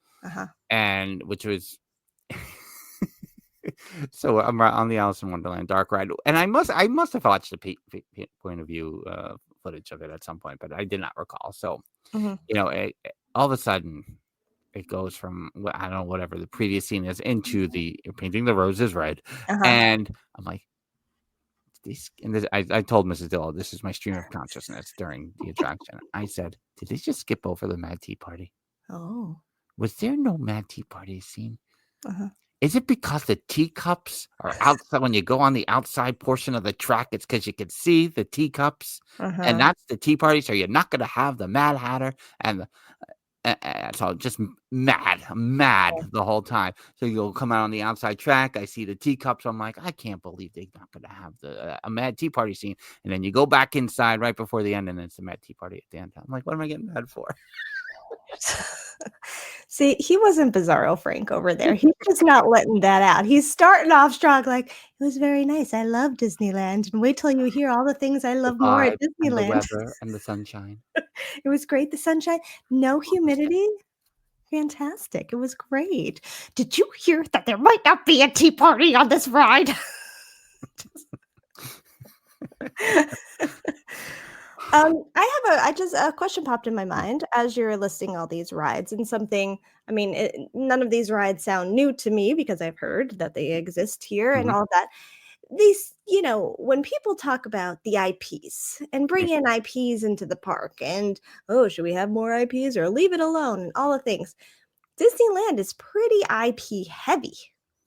and which was. So I'm on the Alice in Wonderland dark ride, and I must have watched the point of view footage of it at some point, but I did not recall. So all of a sudden it goes from I don't know whatever the previous scene is into the painting the roses red, and I'm like, I told Mrs. Dillo, this is my stream of consciousness during the attraction. I said, did they just skip over the Mad Tea Party? Oh, was there no Mad Tea Party scene? Is it because the teacups are outside when you go on the outside portion of the track? It's because you can see the teacups, and that's the tea party. So you're not going to have the Mad Hatter and so just mad the whole time. So you'll come out on the outside track. I see the teacups. I'm like, I can't believe they're not going to have a Mad Tea Party scene. And then you go back inside right before the end, and it's the Mad Tea Party at the end. I'm like, what am I getting mad for? See, he wasn't Bizarro Frank over there. He's just not letting that out. He's starting off strong, like, it was very nice. I love Disneyland. And wait till you hear all the things I love more at Disneyland. And the weather and the sunshine. It was great. The sunshine, no humidity. Fantastic. It was great. Did you hear that there might not be a tea party on this ride? A question popped in my mind as you're listing all these rides, and something, I mean, none of these rides sound new to me because I've heard that they exist here and all of that. These, when people talk about the IPs and bring in IPs into the park and, should we have more IPs or leave it alone and all the things, Disneyland is pretty IP heavy.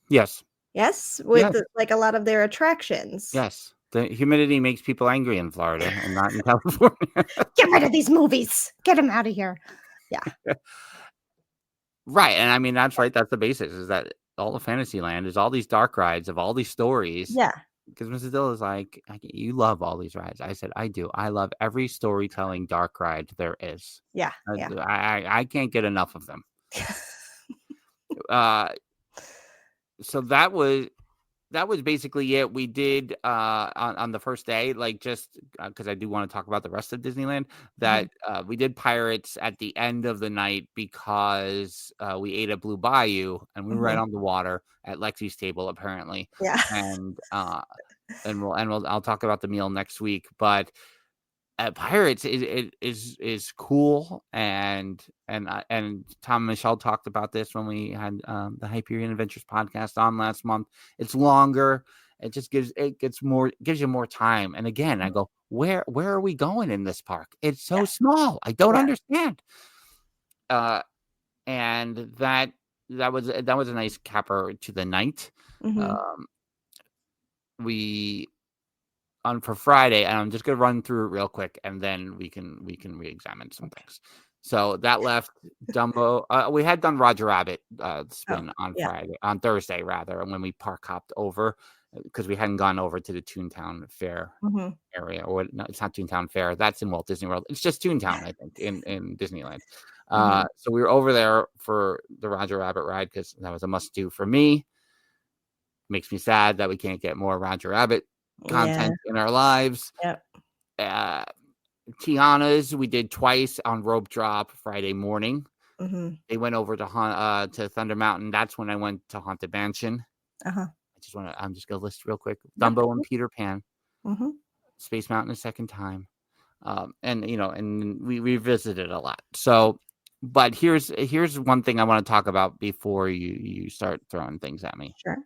Yes. Yes? With like a lot of their attractions. Yes. The humidity makes people angry in Florida and not in California. Get rid of these movies. Get them out of here. Yeah. Right. And I mean, that's right. That's the basis, is that all of Fantasyland is all these dark rides of all these stories. Yeah. Because Mrs. Dill is like, you love all these rides. I said, I do. I love every storytelling dark ride there is. Yeah. I can't get enough of them. So that was basically it. We did on the first day, like, just because I do want to talk about the rest of Disneyland, that we did Pirates at the end of the night because we ate at Blue Bayou and we were right on the water at Lexi's table, apparently. Yeah. And I'll talk about the meal next week, but at Pirates is cool, and Tom and Michelle talked about this when we had the Hyperion Adventures podcast on last month. It's longer. It just gives you more time. And again, I go, where are we going in this park? It's so small. I don't understand. And that was a nice capper to the night. For Friday, and I'm just gonna run through it real quick, and then we can re-examine some things. So that left Dumbo. We had done Roger Rabbit spin on Thursday rather, and when we park hopped over because we hadn't gone over to the Toontown Fair area, or no, it's not Toontown Fair. That's in Walt Disney World. It's just Toontown, I think, in Disneyland. So we were over there for the Roger Rabbit ride because that was a must-do for me. Makes me sad that we can't get more Roger Rabbit content in our lives. Tiana's we did twice on rope drop Friday morning. They went over to Thunder Mountain. That's when I went to Haunted Mansion. I'm just gonna list real quick: Dumbo and Peter Pan, Space Mountain a second time, and we revisited a lot. So, but here's one thing I want to talk about before you start throwing things at me. Sure.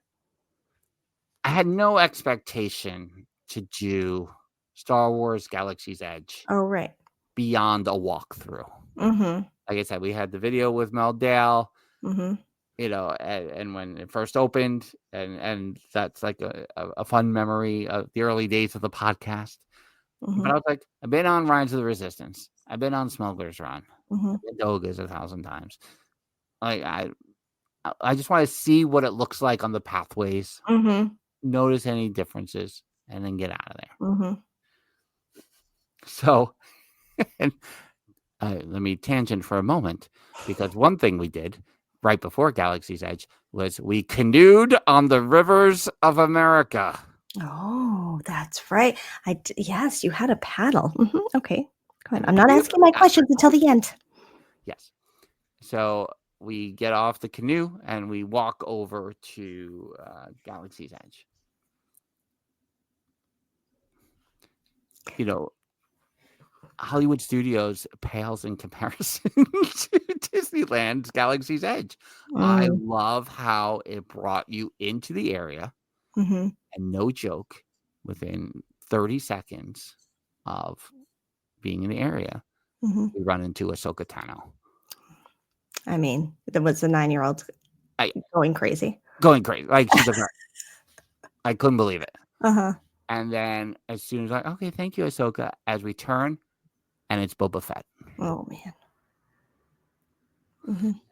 I had no expectation to do Star Wars Galaxy's Edge. Oh, right. Beyond a walkthrough. Like I said, we had the video with Mel Dale. and when it first opened, and that's like a fun memory of the early days of the podcast. But I was like, I've been on Rise of the Resistance. I've been on Smuggler's Run. I've been Doga's 1,000 times. Like I just want to see what it looks like on the pathways, notice any differences, and then get out of there. So, and let me tangent for a moment, because one thing we did right before Galaxy's Edge was we canoed on the rivers of America. Oh, that's right. Yes, you had a paddle. Okay, go ahead. I'm not asking my questions until the end. Yes. So we get off the canoe and we walk over to Galaxy's Edge. Hollywood Studios pales in comparison to Disneyland's Galaxy's Edge. I love how it brought you into the area, and no joke, within 30 seconds of being in the area, we run into Ahsoka Tano. I mean, there was a 9-year-old going crazy. Like, I couldn't believe it. And then as soon as okay, thank you, Ahsoka, as we turn, and it's Boba Fett. Oh, man.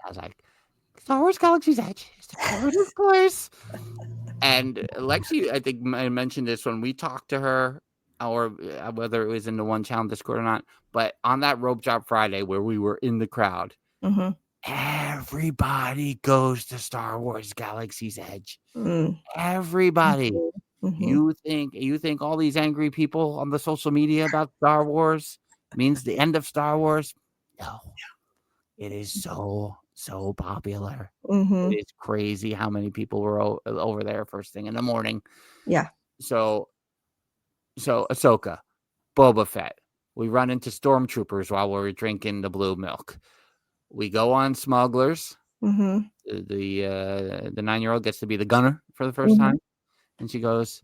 I was like, Star Wars Galaxy's Edge is the coolest place. And Lexi, I think I mentioned this when we talked to her, or whether it was in the One Channel Discord or not, but on that Rope Drop Friday where we were in the crowd, everybody goes to Star Wars Galaxy's Edge. Everybody. You think all these angry people on the social media about Star Wars means the end of Star Wars? No. It is so popular. It is crazy how many people were over there first thing in the morning. Yeah. So Ahsoka, Boba Fett. We run into stormtroopers while we're drinking the blue milk. We go on Smugglers. The 9-year-old gets to be the gunner for the first time. And she goes,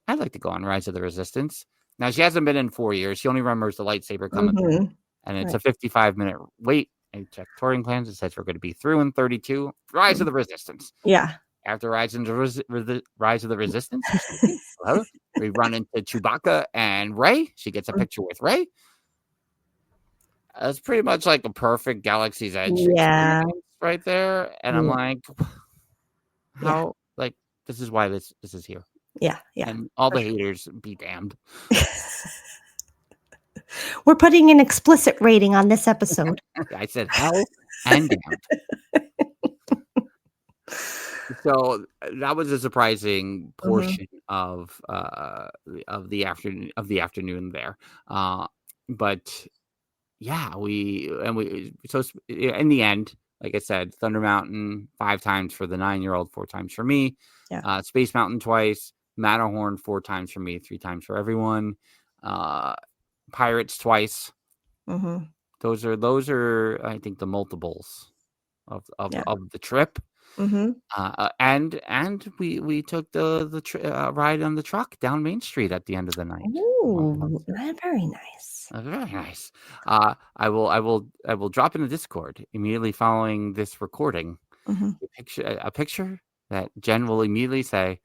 I'd like to go on Rise of the Resistance. Now, she hasn't been in 4 years. She only remembers the lightsaber coming through. And it's a 55-minute wait. I checked touring plans. It says we're going to be through in 32. Rise of the Resistance. Yeah. After Rise of the Resistance, we run into Chewbacca and Rey. She gets a picture with Rey. It's pretty much like a perfect Galaxy's Edge right there. And I'm like, how? Like, this is why this is here. Yeah. And all the haters be damned. We're putting an explicit rating on this episode. I said hell and damned. So that was a surprising portion of the afternoon there. But yeah, so in the end, like I said, Thunder Mountain 5 times for the 9-year-old, 4 times for me. Yeah. Space Mountain twice, Matterhorn 4 times for me, 3 times for everyone. Pirates twice. Those are I think the multiples of the trip. And we took the ride on the truck down Main Street at the end of the night. Ooh, very nice. Very nice. I will drop in the Discord immediately following this recording a picture that Jen will immediately say,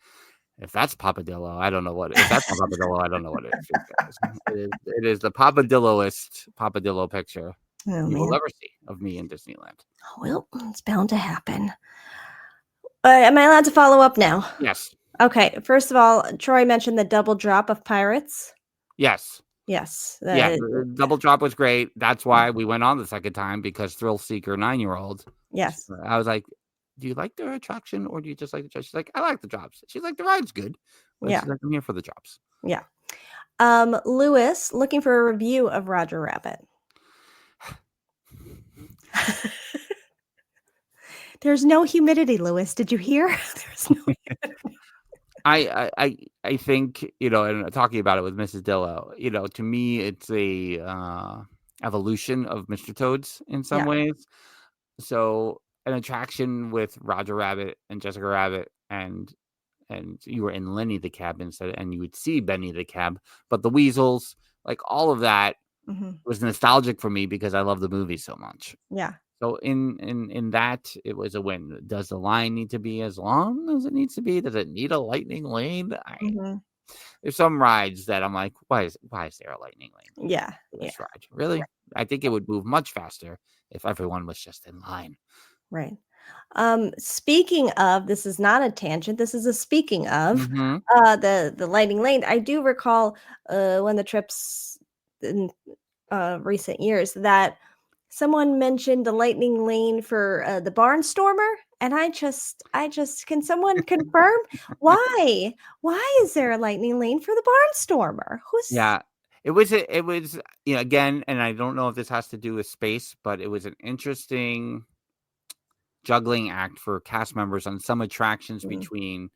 if that's Papadillo, I don't know what. If that's not Papadillo, I don't know what it is. It is the Papadilloest Papadillo picture you will ever see of me in Disneyland. Well, it's bound to happen. Am I allowed to follow up now? Yes. Okay. First of all, Troy mentioned the double drop of pirates. Yes. The double drop was great. That's why we went on the second time, because Thrill Seeker 9-year-old. Yes. I was like, do you like the attraction or do you just like the drops? She's like, I like the drops. She's like, the ride's good. But she's like, I'm here for the drops. Yeah. Lewis, looking for a review of Roger Rabbit. There's no humidity, Lewis. Did you hear? There's no humidity. I think, and talking about it with Mrs. Dillo, to me, it's a evolution of Mr. Toad's in some ways. So an attraction with Roger Rabbit and Jessica Rabbit, and you were in Lenny the Cab instead, and you would see Benny the Cab, but the Weasels, like all of that was nostalgic for me because I love the movie so much. Yeah. So in that, it was a win. Does the line need to be as long as it needs to be? Does it need a lightning lane? There's some rides that I'm like, why is there a lightning lane? Yeah. For this ride? Really? Right. I think it would move much faster if everyone was just in line. Right. Speaking of, this is not a tangent. This is a speaking of the lightning lane. I do recall one of the trips in recent years that someone mentioned the lightning lane for the Barnstormer, and I just can someone confirm why is there a lightning lane for the Barnstormer? It was again, and I don't know if this has to do with space, but it was an interesting juggling act for cast members on some attractions between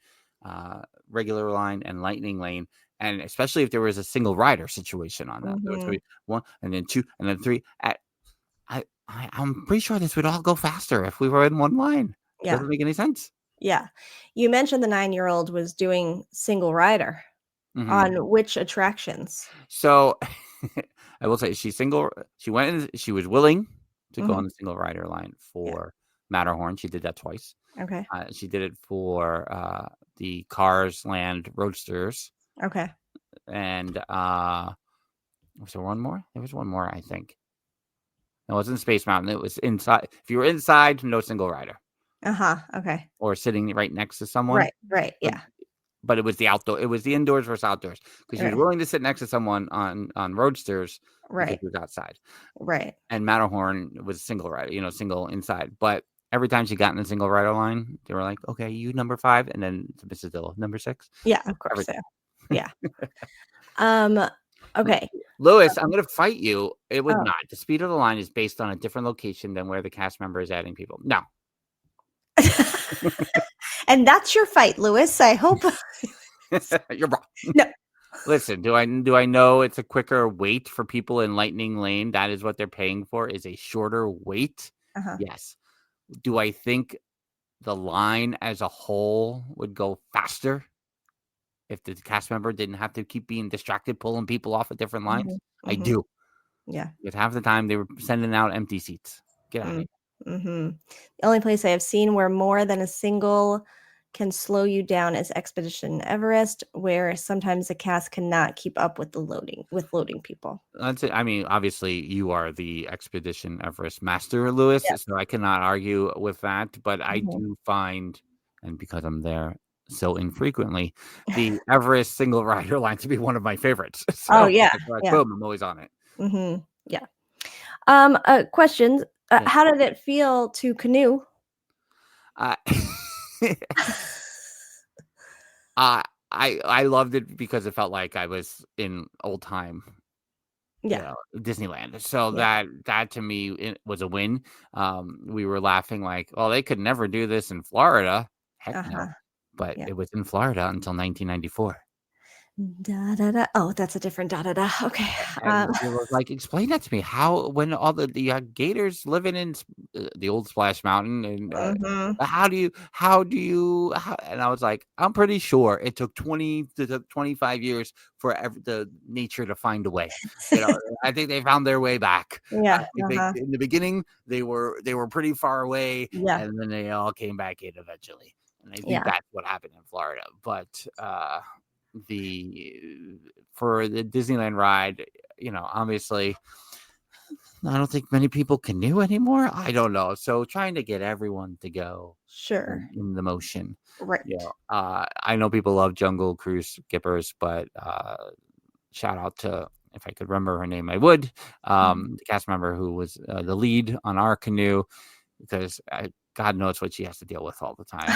regular line and lightning lane, and especially if there was a single rider situation on that. There was be 1 and then 2 and then 3. I'm pretty sure this would all go faster if we were in one line. Doesn't make any sense. You mentioned the 9-year-old was doing single rider on which attractions? So I will say she went in, she was willing to go on the single rider line for Matterhorn. She did that twice. Okay. She did it for the Cars Land Roadsters. Okay. And was there one more? There was one more, I think. No, it wasn't Space Mountain. It was inside. If you were inside, no single rider. Okay. Or sitting right next to someone. Right. Yeah. But it was the outdoor. It was the indoors versus outdoors, because she was willing to sit next to someone on Roadsters. Because it was outside. Right. And Matterhorn was single rider, single inside. But every time she got in the single rider line, they were like, "Okay, you number 5," and then to Mrs. Dillo, number 6. Yeah, of course. Yeah. Okay. Lewis, I'm going to fight you. It would not. The speed of the line is based on a different location than where the cast member is adding people. No. And that's your fight, Lewis. I hope you're wrong. No. Listen, do I know it's a quicker wait for people in Lightning Lane? That is what they're paying for, is a shorter wait. Yes. Do I think the line as a whole would go faster if the cast member didn't have to keep being distracted, pulling people off of different lines? I do. Yeah. Because half the time they were sending out empty seats. Get out of here. The only place I have seen where more than a single can slow you down is Expedition Everest, where sometimes the cast cannot keep up with loading people. That's it. I mean, obviously you are the Expedition Everest master, Lewis, so I cannot argue with that, but I do find, and because I'm there so infrequently, the Everest single rider line to be one of my favorites. So boom, I'm always on it. Questions. How did it feel to canoe? I loved it because it felt like I was in old time Disneyland. So that to me, it was a win. We were laughing like, oh, they could never do this in Florida. Heck no. But it was in Florida until 1994. Da, da, da. Oh, that's a different da da da. Okay. It was like, explain that to me. How, when all the gators living in the old Splash Mountain, and how do you? And I was like, I'm pretty sure it took 20 to 25 years for the nature to find a way. I think they found their way back. Yeah. In the beginning, they were pretty far away, and then they all came back in eventually. And I think that's what happened in Florida. But for the Disneyland ride, obviously I don't think many people canoe anymore. I don't know. So trying to get everyone to go in the motion. Right. I know people love Jungle Cruise skippers, but shout out to, if I could remember her name, I would. The cast member who was the lead on our canoe, because God knows what she has to deal with all the time.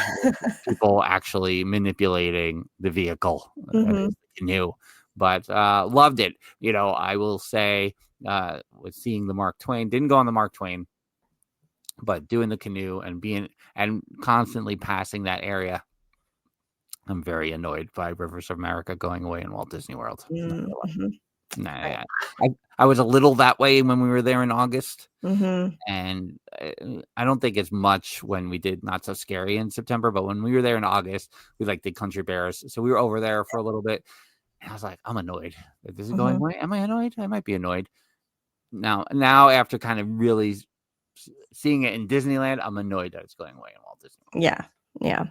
People actually manipulating the vehicle, the canoe. But loved it. I will say, with seeing the Mark Twain, didn't go on the Mark Twain, but doing the canoe and constantly passing that area. I'm very annoyed by Rivers of America going away in Walt Disney World. I was a little that way when we were there in August, and I don't think it's much when we did Not So Scary in September, but when we were there in August, we did Country Bears, so we were over there for a little bit, and I was like, I'm annoyed. This is going away. Am I annoyed? I might be annoyed now after kind of really seeing it in Disneyland, I'm annoyed that it's going away in Walt Disney World. Yeah.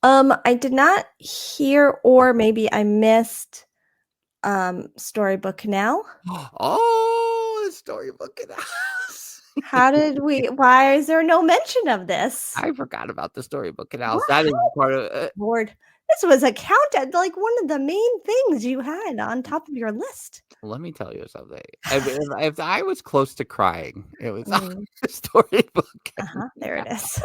I did not hear, or maybe I missed Storybook Canal. Oh, the Storybook Canal. Why is there no mention of this? I forgot about the Storybook Canals. That is part of Lord, this was a countdown, like one of the main things you had on top of your list. Let me tell you something. If I was close to crying, it was on the Storybook Canal. There it is.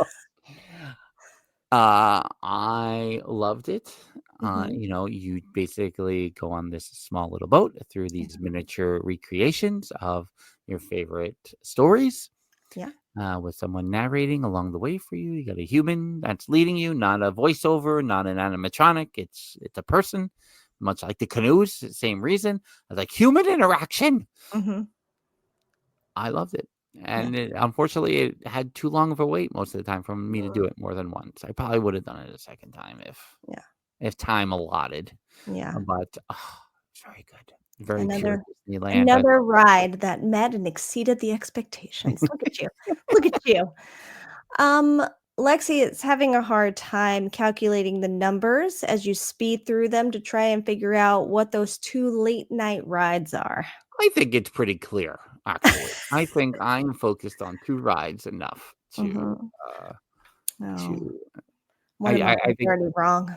I loved it. You basically go on this small little boat through these miniature recreations of your favorite stories. Yeah. With someone narrating along the way for you. You got a human that's leading you, not a voiceover, not an animatronic. It's a person, much like the canoes. Same reason. I was like, human interaction. I loved it. And unfortunately, it had too long of a wait most of the time for me to do it more than once. I probably would have done it a second time if time allotted. Yeah. But it's very good. Very another pure Disneyland. Another ride that met and exceeded the expectations. Look at you. Look at you. Lexi is having a hard time calculating the numbers as you speed through them to try and figure out what those 2 late night rides are. I think it's pretty clear, actually. I think I'm focused on 2 rides enough to. One of mine was already wrong.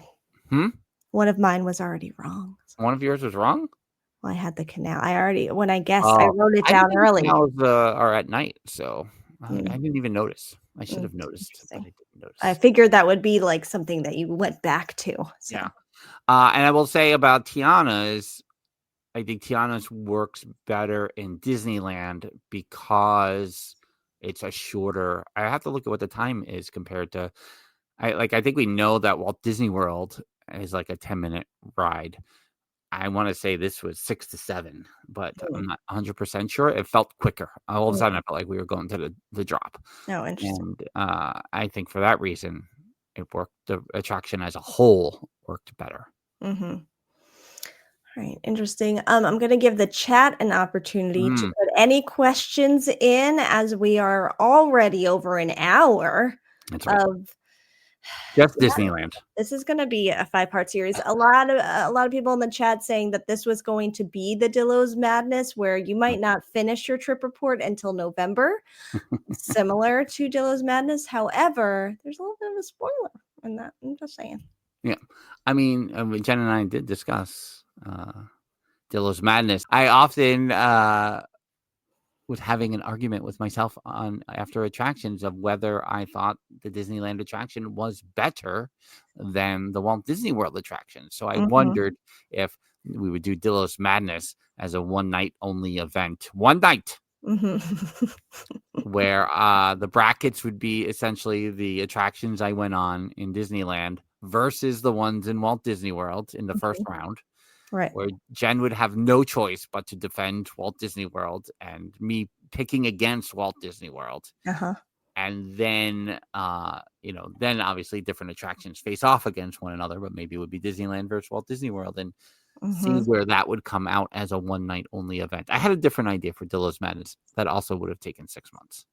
One of mine was already wrong. One of yours was wrong? Well, I had the canal. When I guessed, I wrote it down early. Canals are at night, so I didn't even notice. I should have noticed. But I didn't notice. I figured that would be like something that you went back to. So. Yeah. And I will say about Tiana's, I think Tiana's works better in Disneyland because it's a shorter. I have to look at what the time is compared to. I think we know that Walt Disney World is like a 10-minute ride. I want to say this was 6 to 7, but I'm not 100% sure. It felt quicker. All of a sudden, I felt like we were going to the drop. Oh, interesting. And I think for that reason, it worked. The attraction as a whole worked better. All right, interesting. I'm going to give the chat an opportunity to put any questions in, as we are already over an hour of just Disneyland. This is going to be a 5-part series. A lot of people in the chat saying that this was going to be the Dillo's Madness, where you might not finish your trip report until November, similar to Dillo's Madness. However, there's a little bit of a spoiler in that. I'm just saying. Yeah, I mean, Jen and I did discuss Dillo's Madness. I often was having an argument with myself after attractions of whether I thought the Disneyland attraction was better than the Walt Disney World attraction. So I wondered if we would do Dillo's Madness as a 1-night only event. 1 night. Where the brackets would be essentially the attractions I went on in Disneyland versus the ones in Walt Disney World in the first round. Right. Where Jen would have no choice but to defend Walt Disney World and me picking against Walt Disney World. And then, then obviously different attractions face off against one another, but maybe it would be Disneyland versus Walt Disney World, and see where that would come out as a 1-night only event. I had a different idea for Dillo's Madness that also would have taken 6 months.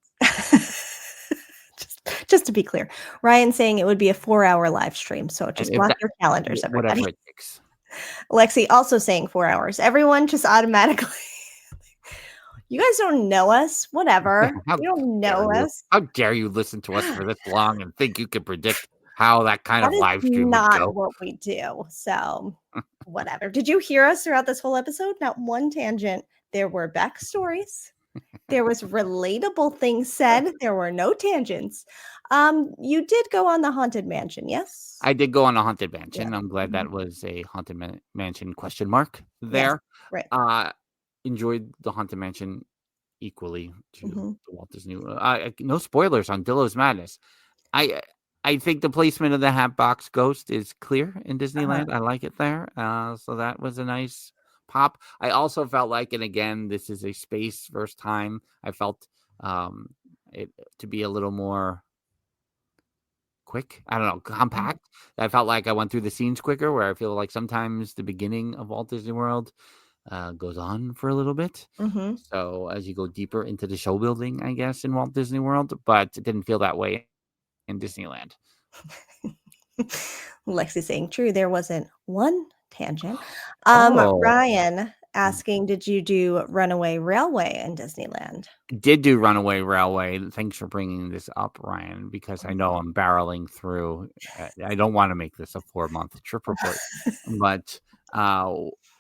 Just to be clear, Ryan's saying it would be a 4-hour live stream. So just block your calendars, everybody. Whatever it takes. Lexi also saying 4 hours. Everyone just automatically. You guys don't know us. Whatever. You don't know us. How dare you listen to us for this long and think you can predict how that kind of live stream would go? That's not what we do. So whatever. Did you hear us throughout this whole episode? Not one tangent. There were backstories. There was relatable things said. There were no tangents. You did go on the Haunted Mansion, yes? I did go on a Haunted Mansion. Yeah. I'm glad that was a Haunted Mansion question mark there. Yes, right. Enjoyed the Haunted Mansion equally to the Walt Disney. No spoilers on Dillo's Madness. I think the placement of the Hatbox Ghost is clear in Disneyland. I like it there. So that was a nice pop. I also felt like, and again, this is a space versus time. I felt it to be a little more quick. I don't know, compact. I felt like I went through the scenes quicker, where I feel like sometimes the beginning of Walt Disney World goes on for a little bit. Mm-hmm. So as you go deeper into the show building, I guess, in Walt Disney World, but it didn't feel that way in Disneyland. Lexi saying true. There wasn't one tangent. Oh, Ryan asking, did you do Runaway Railway in Disneyland? did do Runaway Railway. Thanks for bringing this up, Ryan, because I know I'm barreling through. I don't want to make this a 4-month trip report, but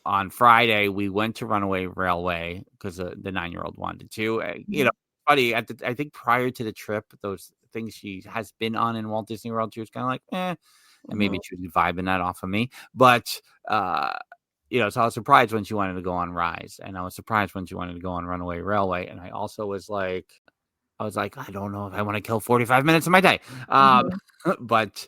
on Friday we went to Runaway Railway because the 9-year-old wanted to. You know, funny. I think prior to the trip, those things she has been on in Walt Disney World, she was kind of like, and maybe she was vibing that off of me, but. You know, so I was surprised when she wanted to go on Rise, and I was surprised when she wanted to go on Runaway Railway, and I also was like, I don't know if I want to kill 45 minutes of my day, but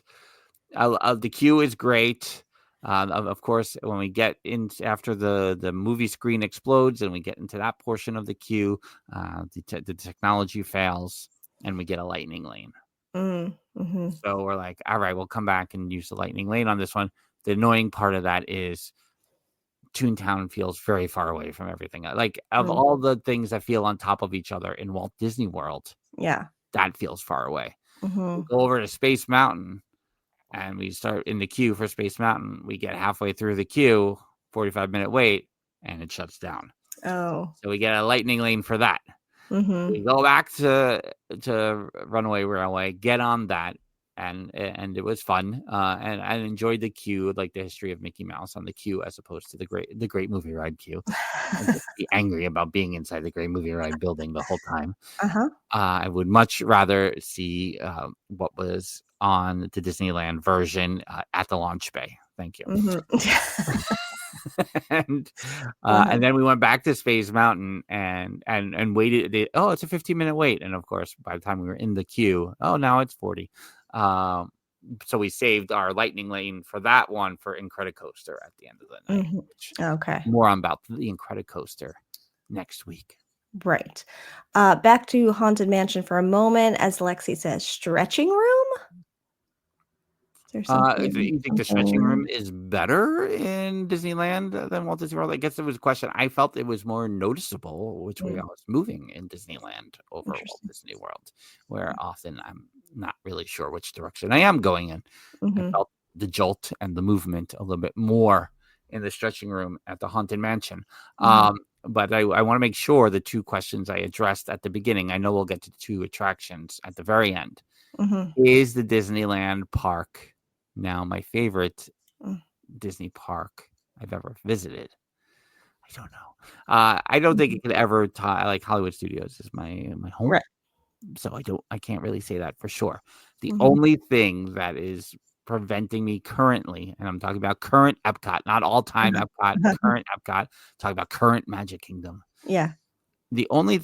the queue is great. Of course, when we get in after the movie screen explodes and we get into that portion of the queue, the technology fails and we get a lightning lane. Mm-hmm. So we're like, all right, we'll come back and use the lightning lane on this one. The annoying part of that is Toontown feels very far away from everything. Like of all the things that feel on top of each other in Walt Disney World, that feels far away. We go over to Space Mountain and we start in the queue for Space Mountain. We get halfway through the queue, 45-minute wait, and it shuts down. Oh, so we get a lightning lane for that. We go back to Runaway Railway, get on that. And it was fun, and I enjoyed the queue, like the history of Mickey Mouse on the queue, as opposed to the Great Movie Ride queue. And just be angry about being inside the Great Movie Ride building the whole time. I would much rather see what was on the Disneyland version at the launch bay. Thank you. And then we went back to Space Mountain and waited. It's a 15-minute wait, and of course, by the time we were in the queue, now it's 40. So we saved our lightning lane for that one for Incredicoaster at the end of the night. Okay. More about the Incredicoaster next week. Right. Back to Haunted Mansion for a moment. As Lexi says, stretching room? You think the stretching room is better in Disneyland than Walt Disney World? I guess it was a question. I felt it was more noticeable which way I was moving in Disneyland over Walt Disney World, where often I'm not really sure which direction I am going in. I felt the jolt and the movement a little bit more in the stretching room at the Haunted Mansion. But I want to make sure the two questions I addressed at the beginning, I know we'll get to 2 attractions at the very end. Is the Disneyland park now my favorite Disney park I've ever visited? I don't know. I don't think it could ever tie, like Hollywood Studios is my home. Right. So I can't really say that for sure. The only thing that is preventing me currently, and I'm talking about current Epcot, not all-time Epcot, current Epcot, talking about current Magic Kingdom. Yeah. The only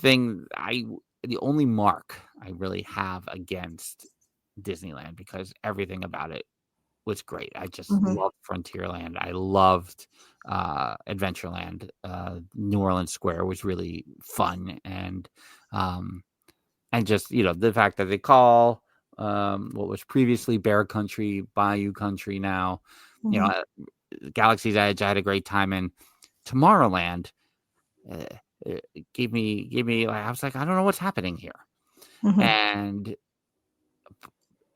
mark I really have against Disneyland, because everything about it was great. I just loved Frontierland. I loved Adventureland. New Orleans Square was really fun, and just the fact that they call what was previously Bear Country Bayou Country now. Galaxy's Edge I had a great time in. Tomorrowland gave me I was like, I don't know what's happening here. And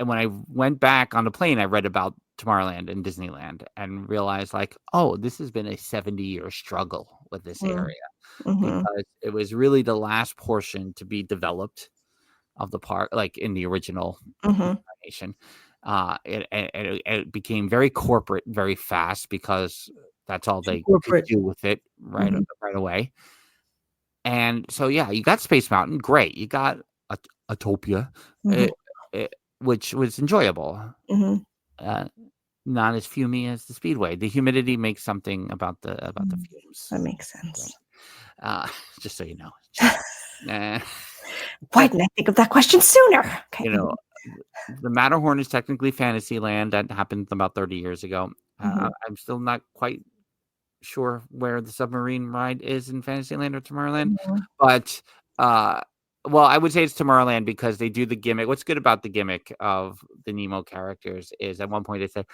when I went back on the plane, I read about Tomorrowland and Disneyland and realized, like, this has been a 70-year struggle with this area, because it was really the last portion to be developed of the park, like in the original incarnation. It became very corporate very fast, because that's all they could do with it right away. And so, you got Space Mountain, great. You got Autopia, which was enjoyable. Not as fumey as the Speedway. The humidity makes something about the fumes. That makes sense. Just so you know. Why didn't I think of that question sooner? Okay. The Matterhorn is technically Fantasyland. That happened about 30 years ago. I'm still not quite sure where the submarine ride is in Fantasyland or Tomorrowland, but I would say it's Tomorrowland, because they do the gimmick. What's good about the gimmick of the Nemo characters is at one point they said,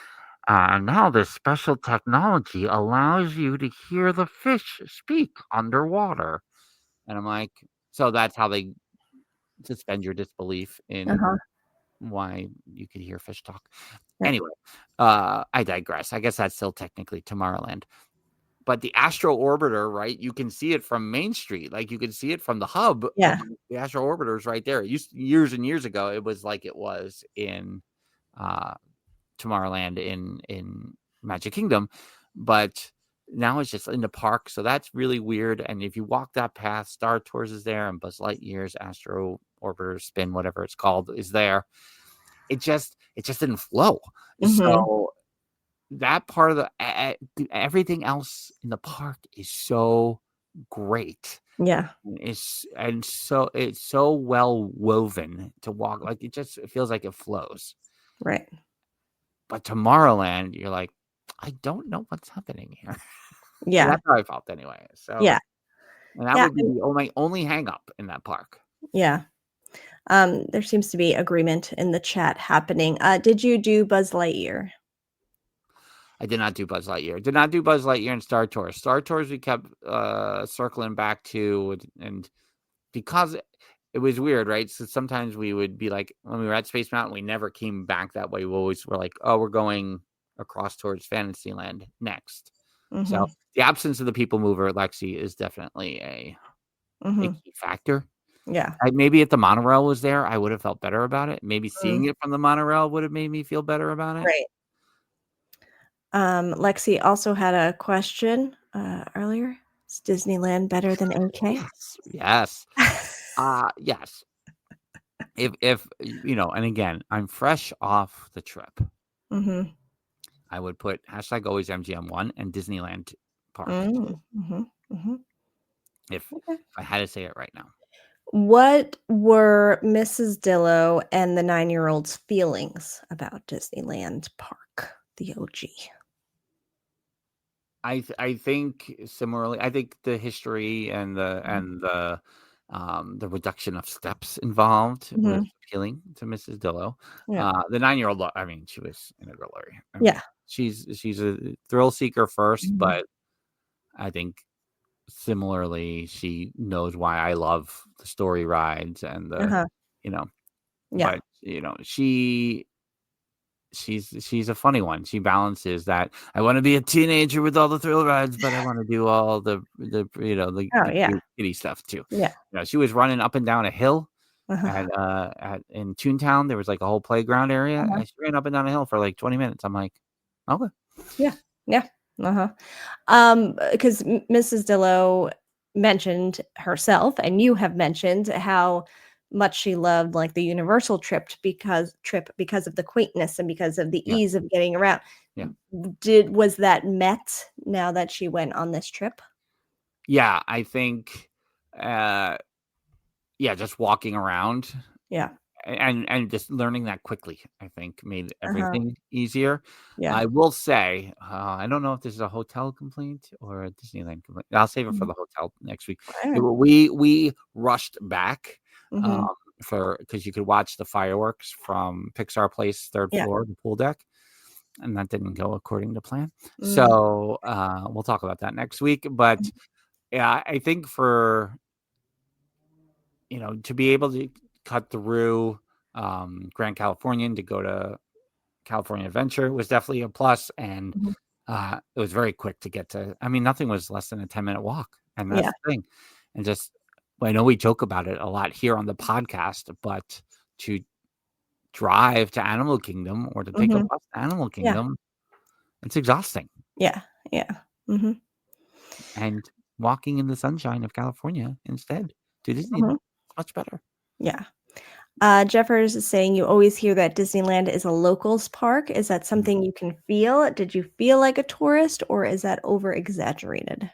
Now this special technology allows you to hear the fish speak underwater. And I'm like, so that's how they suspend your disbelief in Uh-huh. why you could hear fish talk. Yeah. Anyway, I digress. I guess that's still technically Tomorrowland. But the Astro Orbiter, right? You can see it from Main Street. Like you can see it from the hub. Yeah. The Astro Orbiter is right there. It used years and years ago. It was like it was in Tomorrowland in Magic Kingdom, but now it's just in the park. So that's really weird. And if you walk that path, Star Tours is there, and Buzz Lightyear's Astro Orbiter Spin, whatever it's called, is there. It just didn't flow. Mhm. So that part of the everything else in the park is so great. Yeah. It's so well woven to walk. Like it feels like it flows. Right. But Tomorrowland, you're like, I don't know what's happening here. Yeah. That's how I felt anyway. So Yeah. and that would be the only hang up in that park. Yeah. There seems to be agreement in the chat happening. Did you do Buzz Lightyear? I did not do Buzz Lightyear. Did not do Buzz Lightyear and Star Tours. Star Tours we kept circling back to, and because it was weird, right? So sometimes we would be like, when we were at Space Mountain, we never came back that way. We always were like, oh, we're going across towards Fantasyland next. Mm-hmm. So the absence of the people mover at Lexi is definitely a key factor. Yeah. Maybe if the monorail was there, I would have felt better about it. Maybe seeing it from the monorail would have made me feel better about it. Right. Lexi also had a question earlier. Is Disneyland better than AK? Yes. Yes. If you know, and again, I'm fresh off the trip. Mm-hmm. I would put #AlwaysMGM1 and Disneyland Park. Mm-hmm. Mm-hmm. If I had to say it right now. What were Mrs. Dillo and the 9-year-old's feelings about Disneyland Park, the OG? I think similarly. I think the history and the reduction of steps involved was appealing to Mrs. Dillo. Yeah. The 9-year-old, I mean, she was in a glory. Yeah. She's a thrill seeker first, but I think similarly she knows why I love the story rides and the but she's a funny one. She balances that. I want to be a teenager with all the thrill rides, but I want to do all the kitty stuff too. Yeah. She was running up and down a hill in Toontown. There was like a whole playground area. And she ran up and down a hill for like 20 minutes. I'm like, okay. Yeah. Because Mrs. Dillo mentioned herself, and you have mentioned how much she loved like the Universal trip because of the quaintness and because of the ease of getting around. Yeah. Was that met now that she went on this trip? Yeah, I think just walking around. Yeah. And just learning that quickly, I think, made everything easier. Yeah. I will say, I don't know if this is a hotel complaint or a Disneyland complaint. I'll save it for the hotel next week. We rushed back because you could watch the fireworks from Pixar Place, third floor, the pool deck, and that didn't go according to plan. So we'll talk about that next week. But yeah, I think for to be able to cut through Grand Californian to go to California Adventure was definitely a plus, and it was very quick to get to. I mean, nothing was less than a 10-minute walk, and that's the thing. And just, I know we joke about it a lot here on the podcast, but to drive to Animal Kingdom or to take a bus to Animal Kingdom, it's exhausting. Yeah. And walking in the sunshine of California instead to Disneyland, much better. Yeah. Jeffers is saying you always hear that Disneyland is a locals park. Is that something you can feel? Did you feel like a tourist, or is that over exaggerated?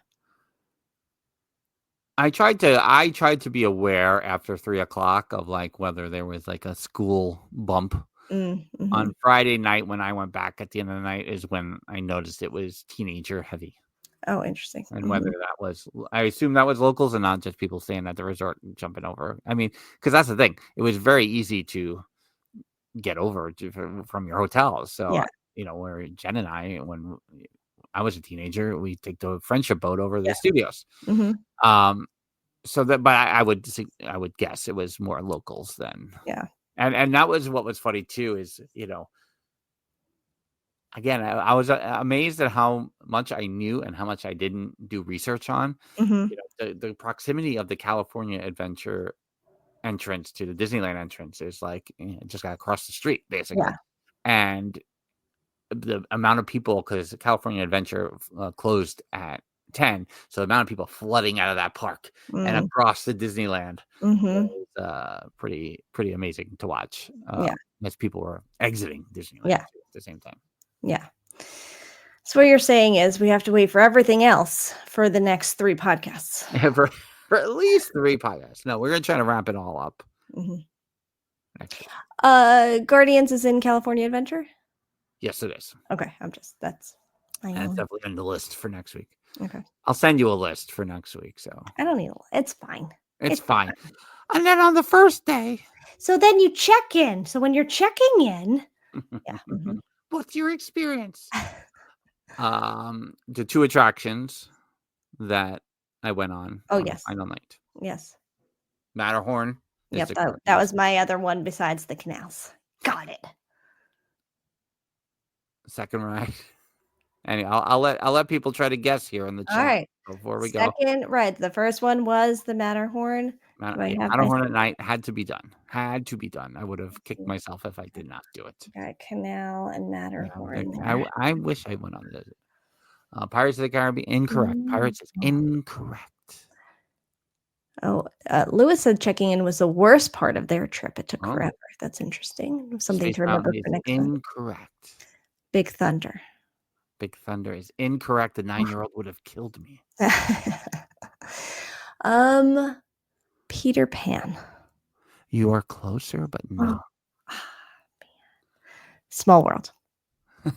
I tried to be aware after 3:00 of like whether there was like a school bump. On Friday night when I went back at the end of the night is when I noticed it was teenager heavy. Oh, interesting. And whether that was, I assume that was locals and not just people staying at the resort and jumping over. I mean, because that's the thing. It was very easy to get over from your hotel. So, where Jen and I, when I was a teenager, we take the friendship boat over the studios. So that, but I would guess it was more locals than. Yeah. And that was what was funny too, is, again, I was amazed at how much I knew and how much I didn't do research on. The proximity of the California Adventure entrance to the Disneyland entrance is like, just got across the street, basically. Yeah. And the amount of people, because California Adventure closed at 10, so the amount of people flooding out of that park and across the Disneyland was pretty amazing to watch. As people were exiting Disneyland at the same time. Yeah. So what you're saying is we have to wait for everything else for the next 3 podcasts. For at least 3 podcasts. No, we're gonna try to wrap it all up. Guardians is in California Adventure? Yes, it is. Okay, that's definitely on the list for next week. Okay. I'll send you a list for next week. So I don't need it's fine. It's fine. And then on the first day. So then you check in. So when you're checking in, what's your experience? The 2 attractions that I went on. Oh, yes. Final night. Yes. Matterhorn. Yep, that was my other one besides the canals. Got it. Second ride. And I'll let people try to guess here in the chat. All right. Before we go. Second, right. The first one was the Matterhorn. Matterhorn at night had to be done. I would have kicked myself if I did not do it. Got Canal and Matterhorn. I wish I went on this. Pirates of the Caribbean, incorrect. Pirates is incorrect. Oh, Lewis said checking in was the worst part of their trip. It took forever. That's interesting. Something to remember for next time. Incorrect. Big Thunder. Big Thunder is incorrect. The 9-year-old would have killed me. Peter Pan. You are closer, but no. Small World.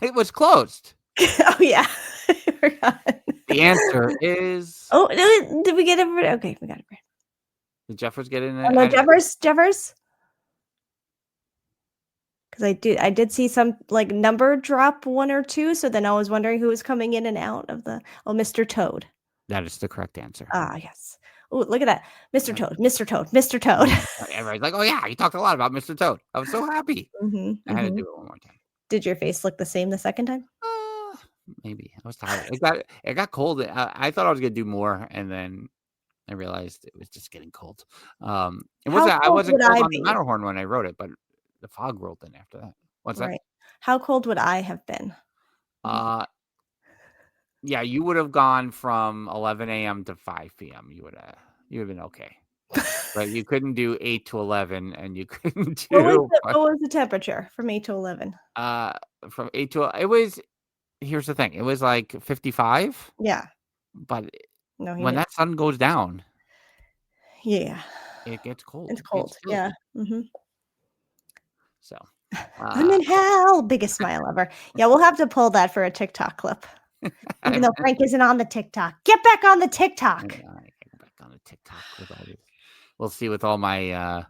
It was closed. Oh yeah, I forgot. The answer is. Oh, did we get it? Okay, we got it. Did Jeffers get in there? No, Jeffers. Because I did see some like number drop 1 or 2. So then I was wondering who was coming in and out of the. Oh, Mr. Toad. That is the correct answer. Ah, yes. Oh, look at that, Mr. Toad, Mr. Toad, Mr. Toad. Everybody's like, oh yeah, you talked a lot about Mr. Toad. I was so happy. I had to do it one more time. Did your face look the same the second time? Maybe. I was tired. It got cold. I thought I was gonna do more, and then I realized it was just getting cold. I wasn't cold on the Matterhorn when I wrote it, but the fog rolled in after that. What's that? How cold would I have been? Yeah, you would have gone from 11 a.m. to 5 p.m. You would have been okay. But you couldn't do 8 to 11, and you couldn't do. What was the temperature from 8 to 11? From 8 to it was. Here's the thing. It was like 55. Yeah. But when that sun goes down, it gets cold. It's cold. Yeah. So I'm in hell. Biggest smile ever. Yeah, we'll have to pull that for a TikTok clip. Even though Frank isn't on the TikTok. Get back on the TikTok. Get back on the TikTok with all this. We'll see with all my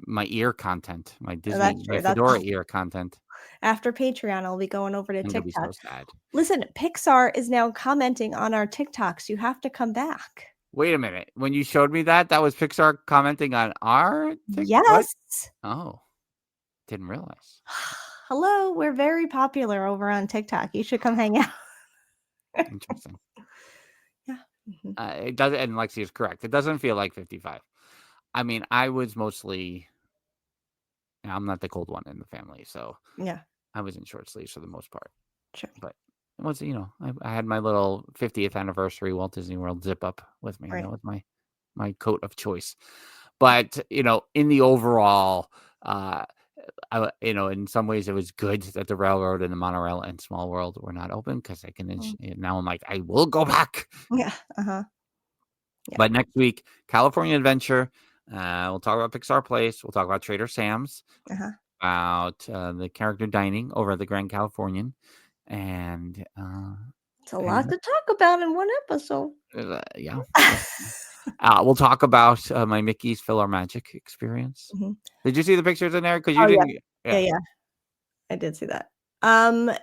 my ear content, my Disney, my Fedora ear content. After Patreon, I'll be going over to TikTok. Be so sad. Listen, Pixar is now commenting on our TikToks. You have to come back. Wait a minute. When you showed me that was Pixar commenting on our TikTok? Yes. Oh, didn't realize. Hello, we're very popular over on TikTok. You should come hang out. Interesting. Yeah. It does, and Lexi is correct. It doesn't feel like 55. I mean, I was mostly. I'm not the cold one in the family, so yeah, I was in short sleeves for the most part. Sure, but it was, I had my little 50th anniversary Walt Disney World zip up with me. Right. That was my coat of choice. But in the overall, in some ways it was good that the railroad and the monorail and Small World were not open because I can. Now I'm like, I will go back. Yeah. Yeah. But next week, California Adventure. We'll talk about Pixar Place. We'll talk about Trader Sam's, about the character dining over at the Grand Californian, and it's a lot to talk about in one episode. Yeah. We'll talk about my Mickey's Filler Magic experience. Did you see the pictures in there? Because you didn't. Yeah. I did see that.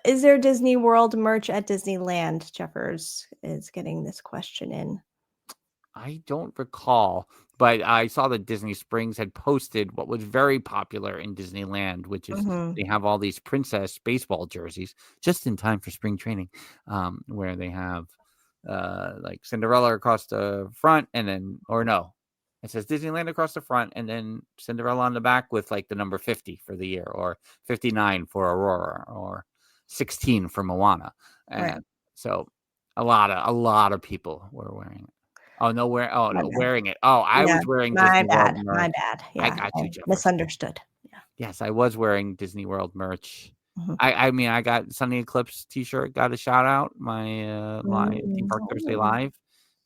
Is there Disney World merch at Disneyland? Jeffers is getting this question in. I don't recall, but I saw that Disney Springs had posted what was very popular in Disneyland, which is they have all these princess baseball jerseys just in time for spring training, where they have like Cinderella across the front, and then, or no, it says Disneyland across the front, and then Cinderella on the back with like the number 50 for the year, or 59 for Aurora, or 16 for Moana. And Right. so a lot of people were wearing it. Oh, no, wearing it. Oh, I was wearing my Disney bad. World merch. My bad. Yeah, I got you, Jefferson. misunderstood. Yeah. Yes, I was wearing Disney World merch. Mhm. I mean, I got Sunny Eclipse t-shirt, got a shout out. My live Theme Park Thursday Live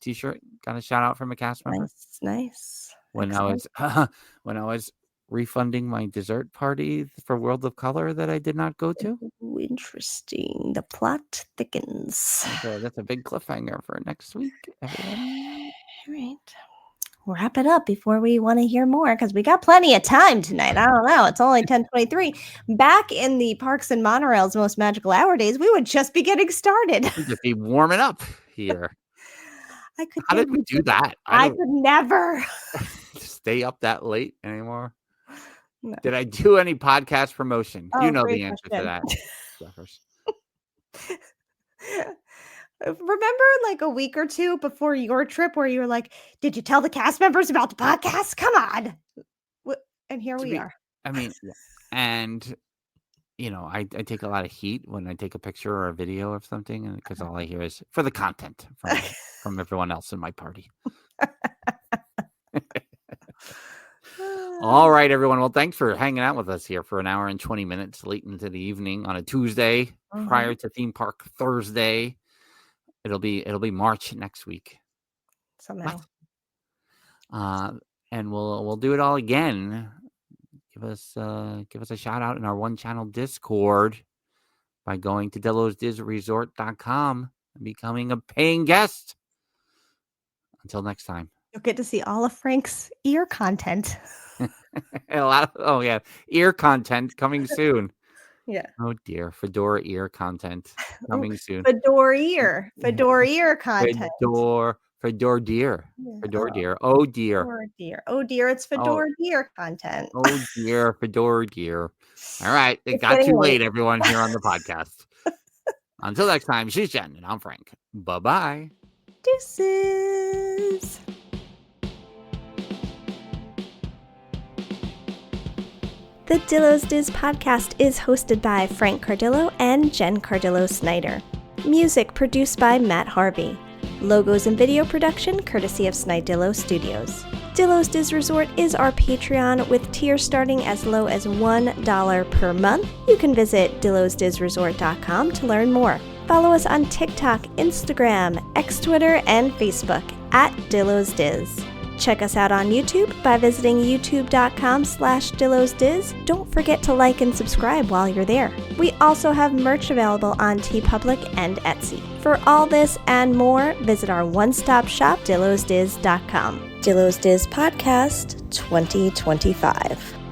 t-shirt got a shout out from a cast member. Nice. When Excellent. I was refunding my dessert party for World of Color that I did not go to. Ooh, interesting. The plot thickens. That's a big cliffhanger for next week, everyone. All right. Wrap it up before we want to hear more, because we got plenty of time tonight. I don't know. It's only 10:23. Back in the Parks and Monorail's most magical hour days, we would just be getting started. We'd just be warming up here. How did we do that? I could never stay up that late anymore. No. Did I do any podcast promotion? You know the answer to that, Jeffers. Remember like a week or two before your trip where you were like, did you tell the cast members about the podcast? Come on. And here we are. I mean, and you know, I take a lot of heat when I take a picture or a video of something, and because all I hear is for the content from everyone else in my party. All right, everyone. Well, thanks for hanging out with us here for an hour and 20 minutes late into the evening on a Tuesday prior to Theme Park Thursday. It'll be March next week. Somehow. And we'll do it all again. Give us a shout out in our one channel Discord by going to DillosDizResort.com and becoming a paying guest. Until next time. You'll get to see all of Frank's ear content. Ear content coming soon. Yeah. Oh dear, Fedora ear content coming soon. Fedora ear content. Fedora deer. Yeah. Fedora deer. Oh dear. Oh dear, it's Fedora deer content. Oh dear, Fedora deer. All right, it got too late, everyone, here on the podcast. Until next time, she's Jen and I'm Frank. Bye-bye. Deuces. The Dillo's Diz podcast is hosted by Frank Cardillo and Jen Cardillo-Snyder. Music produced by Matt Harvey. Logos and video production courtesy of Snidillo Studios. Dillo's Diz Resort is our Patreon with tiers starting as low as $1 per month. You can visit DillosDizResort.com to learn more. Follow us on TikTok, Instagram, X Twitter, and Facebook at Dillo's Diz. Check us out on YouTube by visiting youtube.com/DillosDiz. Don't forget to like and subscribe while you're there. We also have merch available on TeePublic and Etsy. For all this and more, visit our one-stop shop, DillosDiz.com. Dillo's Diz Podcast 2025.